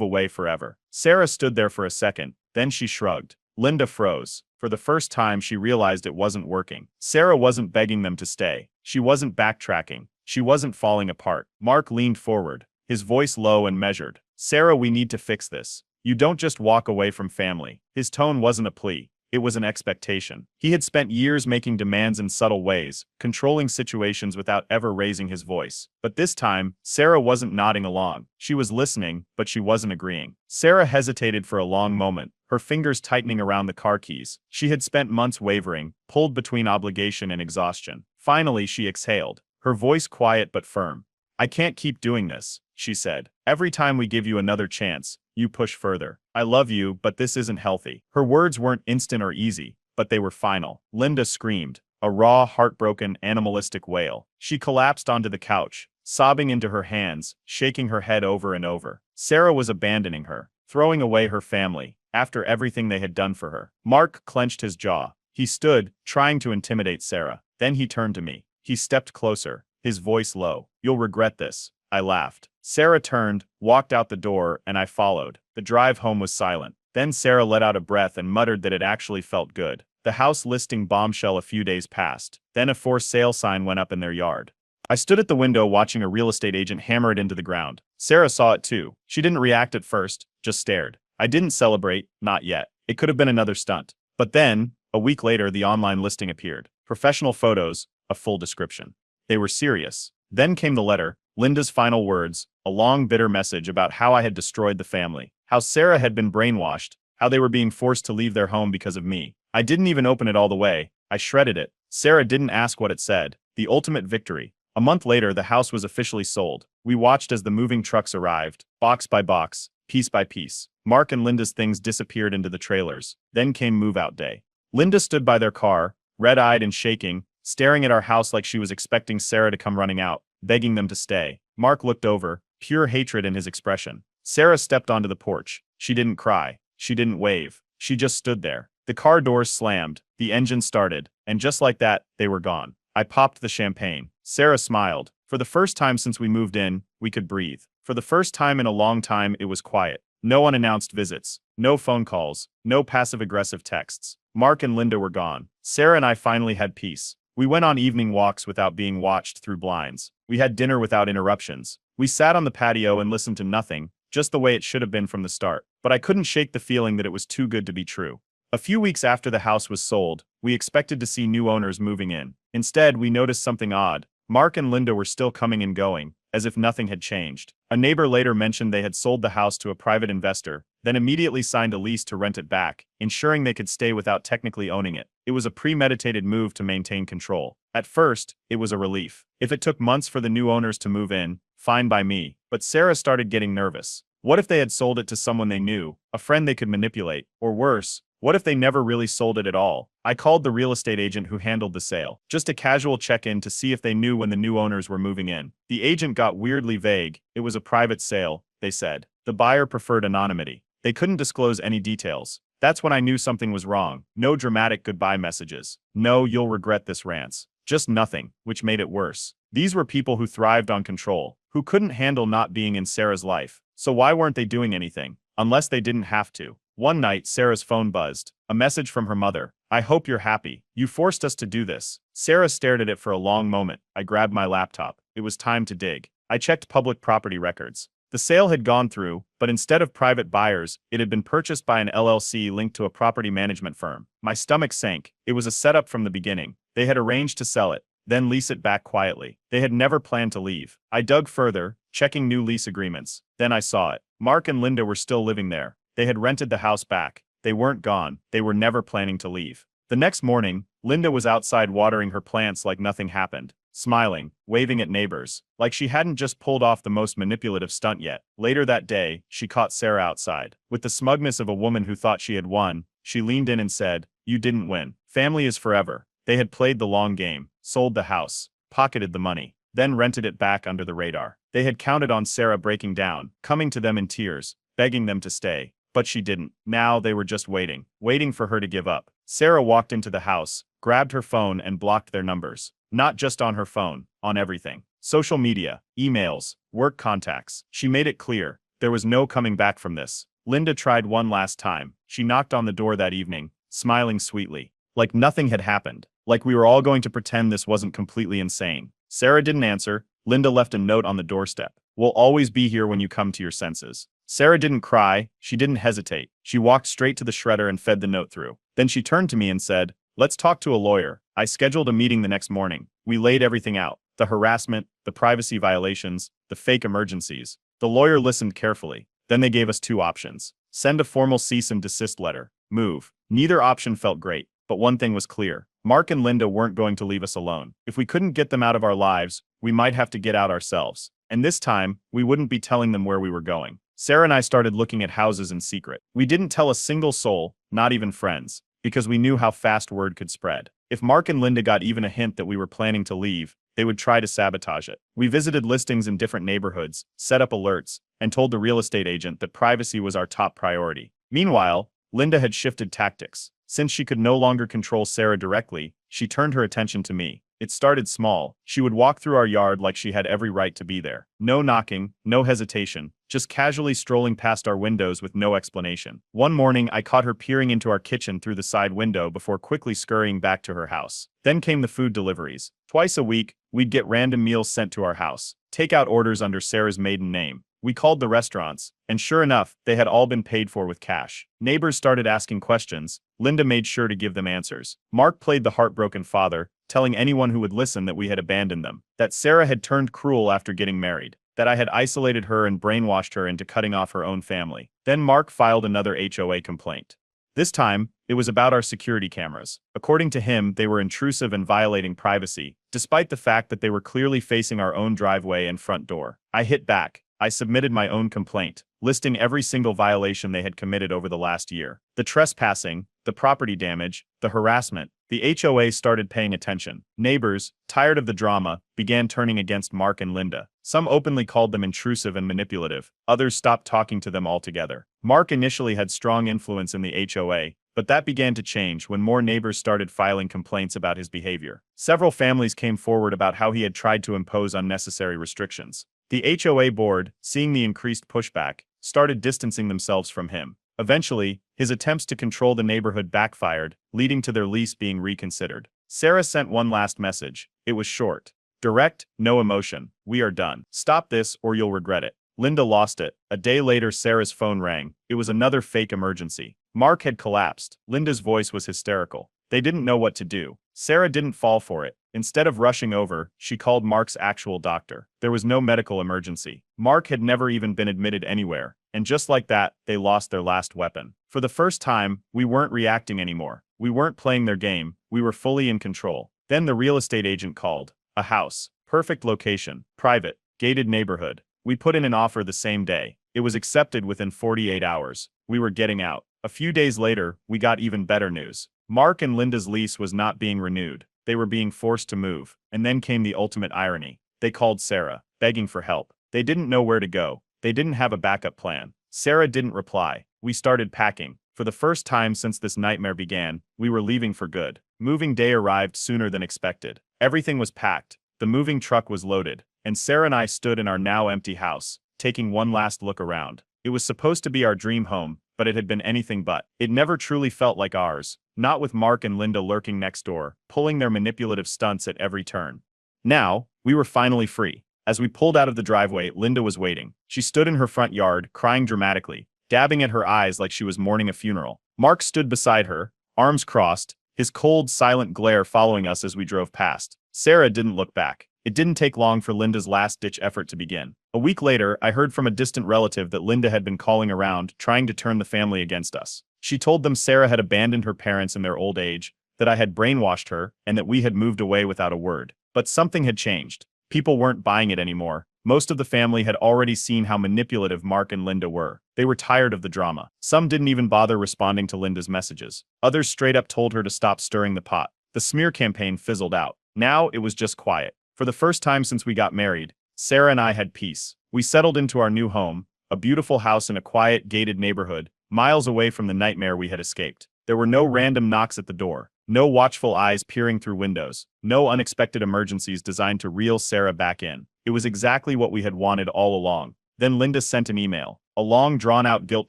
away forever. Sarah stood there for a second, then she shrugged. Linda froze. For the first time, she realized it wasn't working. Sarah wasn't begging them to stay. She wasn't backtracking. She wasn't falling apart. Mark leaned forward, his voice low and measured. "Sarah, we need to fix this. You don't just walk away from family." His tone wasn't a plea. It was an expectation. He had spent years making demands in subtle ways, controlling situations without ever raising his voice. But this time, Sarah wasn't nodding along. She was listening, but she wasn't agreeing. Sarah hesitated for a long moment, her fingers tightening around the car keys. She had spent months wavering, pulled between obligation and exhaustion. Finally, she exhaled, her voice quiet but firm. "I can't keep doing this," she said. "Every time we give you another chance, you push further. I love you, but this isn't healthy." Her words weren't instant or easy, but they were final. Linda screamed, a raw, heartbroken, animalistic wail. She collapsed onto the couch, sobbing into her hands, shaking her head over and over. Sarah was abandoning her, throwing away her family, after everything they had done for her. Mark clenched his jaw. He stood, trying to intimidate Sarah. Then he turned to me. He stepped closer, his voice low. "You'll regret this." I laughed. Sarah turned, walked out the door, and I followed. The drive home was silent. Then Sarah let out a breath and muttered that it actually felt good. The house listing bombshell a few days passed. Then a for sale sign went up in their yard. I stood at the window watching a real estate agent hammer it into the ground. Sarah saw it too. She didn't react at first, just stared. I didn't celebrate, not yet. It could have been another stunt. But then, a week later, the online listing appeared. Professional photos, a full description. They were serious. Then came the letter, Linda's final words, a long bitter message about how I had destroyed the family, how Sarah had been brainwashed, how they were being forced to leave their home because of me. I didn't even open it all the way. I shredded it. Sarah didn't ask what it said. The ultimate victory. A month later, the house was officially sold. We watched as the moving trucks arrived, box by box, piece by piece. Mark and Linda's things disappeared into the trailers. Then came move-out day. Linda stood by their car, red-eyed and shaking, staring at our house like she was expecting Sarah to come running out, begging them to stay. Mark looked over. pure hatred in his expression. Sarah stepped onto the porch. She didn't cry. She didn't wave. She just stood there. The car doors slammed, the engine started, and just like that, they were gone. I popped the champagne. Sarah smiled. For the first time since we moved in, we could breathe. For the first time in a long time, it was quiet. No unannounced visits. No phone calls. No passive-aggressive texts. Mark and Linda were gone. Sarah and I finally had peace. We went on evening walks without being watched through blinds. We had dinner without interruptions. We sat on the patio and listened to nothing, just the way it should have been from the start. But I couldn't shake the feeling that it was too good to be true. A few weeks after the house was sold, we expected to see new owners moving in. Instead, we noticed something odd. Mark and Linda were still coming and going, as if nothing had changed. A neighbor later mentioned they had sold the house to a private investor, then immediately signed a lease to rent it back, ensuring they could stay without technically owning it. It was a premeditated move to maintain control. At first, it was a relief. If it took months for the new owners to move in, fine by me. But Sarah started getting nervous. What if they had sold it to someone they knew, a friend they could manipulate, or worse, what if they never really sold it at all? I called the real estate agent who handled the sale. Just a casual check-in to see if they knew when the new owners were moving in. The agent got weirdly vague. It was a private sale, they said. The buyer preferred anonymity. They couldn't disclose any details. That's when I knew something was wrong. No dramatic goodbye messages. No, you'll regret this rants. Just nothing, which made it worse. These were people who thrived on control, who couldn't handle not being in Sarah's life. So why weren't they doing anything? Unless they didn't have to. One night, Sarah's phone buzzed. A message from her mother. I hope you're happy. You forced us to do this. Sarah stared at it for a long moment. I grabbed my laptop. It was time to dig. I checked public property records. The sale had gone through, but instead of private buyers, it had been purchased by an LLC linked to a property management firm. My stomach sank. It was a setup from the beginning. They had arranged to sell it, then lease it back quietly. They had never planned to leave. I dug further, checking new lease agreements. Then I saw it. Mark and Linda were still living there. They had rented the house back. They weren't gone. They were never planning to leave. The next morning, Linda was outside watering her plants like nothing happened, smiling, waving at neighbors, like she hadn't just pulled off the most manipulative stunt yet. Later that day, she caught Sarah outside. With the smugness of a woman who thought she had won, she leaned in and said, "You didn't win. Family is forever." They had played the long game, sold the house, pocketed the money, then rented it back under the radar. They had counted on Sarah breaking down, coming to them in tears, begging them to stay. But she didn't. Now they were just waiting for her to give up. Sarah walked into the house, grabbed her phone and blocked their numbers. Not just on her phone, on everything. Social media, emails, work contacts. She made it clear, there was no coming back from this. Linda tried one last time. She knocked on the door that evening, smiling sweetly. Like nothing had happened. Like we were all going to pretend this wasn't completely insane. Sarah didn't answer. Linda left a note on the doorstep. "We'll always be here when you come to your senses." Sarah didn't cry. She didn't hesitate. She walked straight to the shredder and fed the note through. Then she turned to me and said, "Let's talk to a lawyer." I scheduled a meeting the next morning. We laid everything out. The harassment, the privacy violations, the fake emergencies. The lawyer listened carefully. Then they gave us two options. Send a formal cease and desist letter. Move. Neither option felt great, but one thing was clear. Mark and Linda weren't going to leave us alone. If we couldn't get them out of our lives, we might have to get out ourselves. And this time, we wouldn't be telling them where we were going. Sarah and I started looking at houses in secret. We didn't tell a single soul, not even friends, because we knew how fast word could spread. If Mark and Linda got even a hint that we were planning to leave, they would try to sabotage it. We visited listings in different neighborhoods, set up alerts, and told the real estate agent that privacy was our top priority. Meanwhile, Linda had shifted tactics. Since she could no longer control Sarah directly, she turned her attention to me. It started small. She would walk through our yard like she had every right to be there. No knocking, no hesitation, just casually strolling past our windows with no explanation. One morning, I caught her peering into our kitchen through the side window before quickly scurrying back to her house. Then came the food deliveries. Twice a week, we'd get random meals sent to our house. Takeout orders under Sarah's maiden name. We called the restaurants, and sure enough, they had all been paid for with cash. Neighbors started asking questions. Linda made sure to give them answers. Mark played the heartbroken father, telling anyone who would listen that we had abandoned them, that Sarah had turned cruel after getting married, that I had isolated her and brainwashed her into cutting off her own family. Then Mark filed another HOA complaint. This time, it was about our security cameras. According to him, they were intrusive and violating privacy, despite the fact that they were clearly facing our own driveway and front door. I hit back. I submitted my own complaint, listing every single violation they had committed over the last year. The trespassing, the property damage, the harassment. The HOA started paying attention. Neighbors, tired of the drama, began turning against Mark and Linda. Some openly called them intrusive and manipulative. Others stopped talking to them altogether. Mark initially had strong influence in the HOA, but that began to change when more neighbors started filing complaints about his behavior. Several families came forward about how he had tried to impose unnecessary restrictions. The HOA board, seeing the increased pushback, started distancing themselves from him. Eventually, his attempts to control the neighborhood backfired, leading to their lease being reconsidered. Sarah sent one last message. It was short. Direct, no emotion. We are done. Stop this or you'll regret it. Linda lost it. A day later, Sarah's phone rang. It was another fake emergency. Mark had collapsed. Linda's voice was hysterical. They didn't know what to do. Sarah didn't fall for it. Instead of rushing over, she called Mark's actual doctor. There was no medical emergency. Mark had never even been admitted anywhere. And just like that, they lost their last weapon. For the first time, we weren't reacting anymore. We weren't playing their game. We were fully in control. Then the real estate agent called. A house. Perfect location. Private. Gated neighborhood. We put in an offer the same day. It was accepted within 48 hours. We were getting out. A few days later, we got even better news. Mark and Linda's lease was not being renewed. They were being forced to move. And then came the ultimate irony. They called Sarah, begging for help. They didn't know where to go. They didn't have a backup plan. Sarah didn't reply. We started packing. For the first time since this nightmare began, we were leaving for good. Moving day arrived sooner than expected. Everything was packed. The moving truck was loaded. And Sarah and I stood in our now empty house, taking one last look around. It was supposed to be our dream home, but it had been anything but. It never truly felt like ours. Not with Mark and Linda lurking next door, pulling their manipulative stunts at every turn. Now, we were finally free. As we pulled out of the driveway, Linda was waiting. She stood in her front yard, crying dramatically, dabbing at her eyes like she was mourning a funeral. Mark stood beside her, arms crossed, his cold, silent glare following us as we drove past. Sarah didn't look back. It didn't take long for Linda's last-ditch effort to begin. A week later, I heard from a distant relative that Linda had been calling around, trying to turn the family against us. She told them Sarah had abandoned her parents in their old age, that I had brainwashed her, and that we had moved away without a word. But something had changed. People weren't buying it anymore. Most of the family had already seen how manipulative Mark and Linda were. They were tired of the drama. Some didn't even bother responding to Linda's messages. Others straight up told her to stop stirring the pot. The smear campaign fizzled out. Now it was just quiet. For the first time since we got married, Sarah and I had peace. We settled into our new home, a beautiful house in a quiet, gated neighborhood, miles away from the nightmare we had escaped. There were no random knocks at the door, no watchful eyes peering through windows, no unexpected emergencies designed to reel Sarah back in. It was exactly what we had wanted all along. Then Linda sent an email, a long drawn-out guilt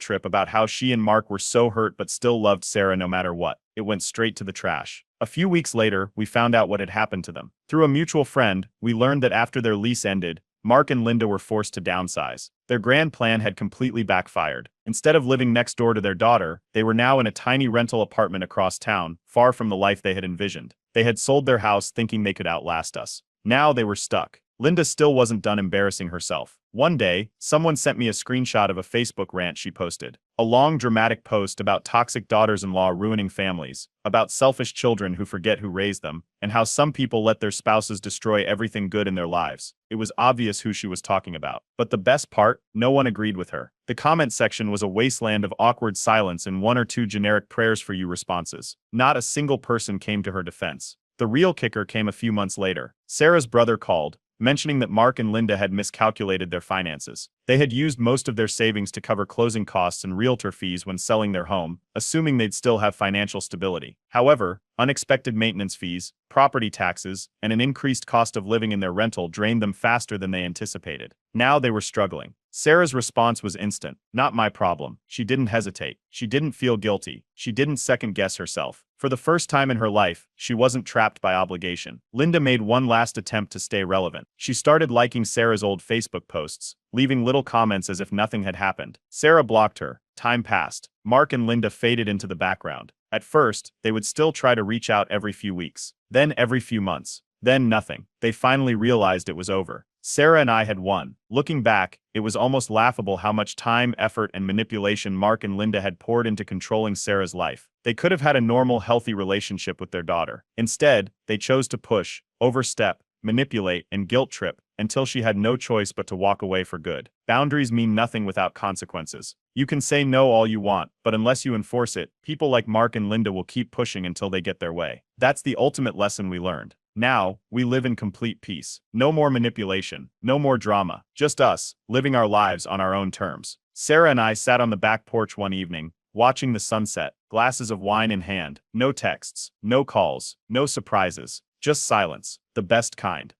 trip about how she and Mark were so hurt but still loved Sarah no matter what. It went straight to the trash. A few weeks later, we found out what had happened to them. Through a mutual friend, we learned that after their lease ended, Mark and Linda were forced to downsize. Their grand plan had completely backfired. Instead of living next door to their daughter, they were now in a tiny rental apartment across town, far from the life they had envisioned. They had sold their house thinking they could outlast us. Now they were stuck. Linda still wasn't done embarrassing herself. One day, someone sent me a screenshot of a Facebook rant she posted. A long, dramatic post about toxic daughters-in-law ruining families, about selfish children who forget who raised them, and how some people let their spouses destroy everything good in their lives. It was obvious who she was talking about. But the best part, no one agreed with her. The comment section was a wasteland of awkward silence and one or two generic prayers for you responses. Not a single person came to her defense. The real kicker came a few months later. Sarah's brother called, mentioning that Mark and Linda had miscalculated their finances. They had used most of their savings to cover closing costs and realtor fees when selling their home, assuming they'd still have financial stability. However, unexpected maintenance fees, property taxes, and an increased cost of living in their rental drained them faster than they anticipated. Now they were struggling. Sarah's response was instant. Not my problem. She didn't hesitate. She didn't feel guilty. She didn't second-guess herself. For the first time in her life, she wasn't trapped by obligation. Linda made one last attempt to stay relevant. She started liking Sarah's old Facebook posts, leaving little comments as if nothing had happened. Sarah blocked her. Time passed. Mark and Linda faded into the background. At first, they would still try to reach out every few weeks, then every few months, then nothing. They finally realized it was over. Sarah and I had won. Looking back, it was almost laughable how much time, effort, and manipulation Mark and Linda had poured into controlling Sarah's life. They could have had a normal, healthy relationship with their daughter. Instead, they chose to push, overstep, manipulate, and guilt trip until she had no choice but to walk away for good. Boundaries mean nothing without consequences. You can say no all you want, but unless you enforce it, people like Mark and Linda will keep pushing until they get their way. That's the ultimate lesson we learned. Now, we live in complete peace. No more manipulation, no more drama, just us, living our lives on our own terms. Sarah and I sat on the back porch one evening, watching the sunset, glasses of wine in hand, no texts, no calls, no surprises, just silence, the best kind.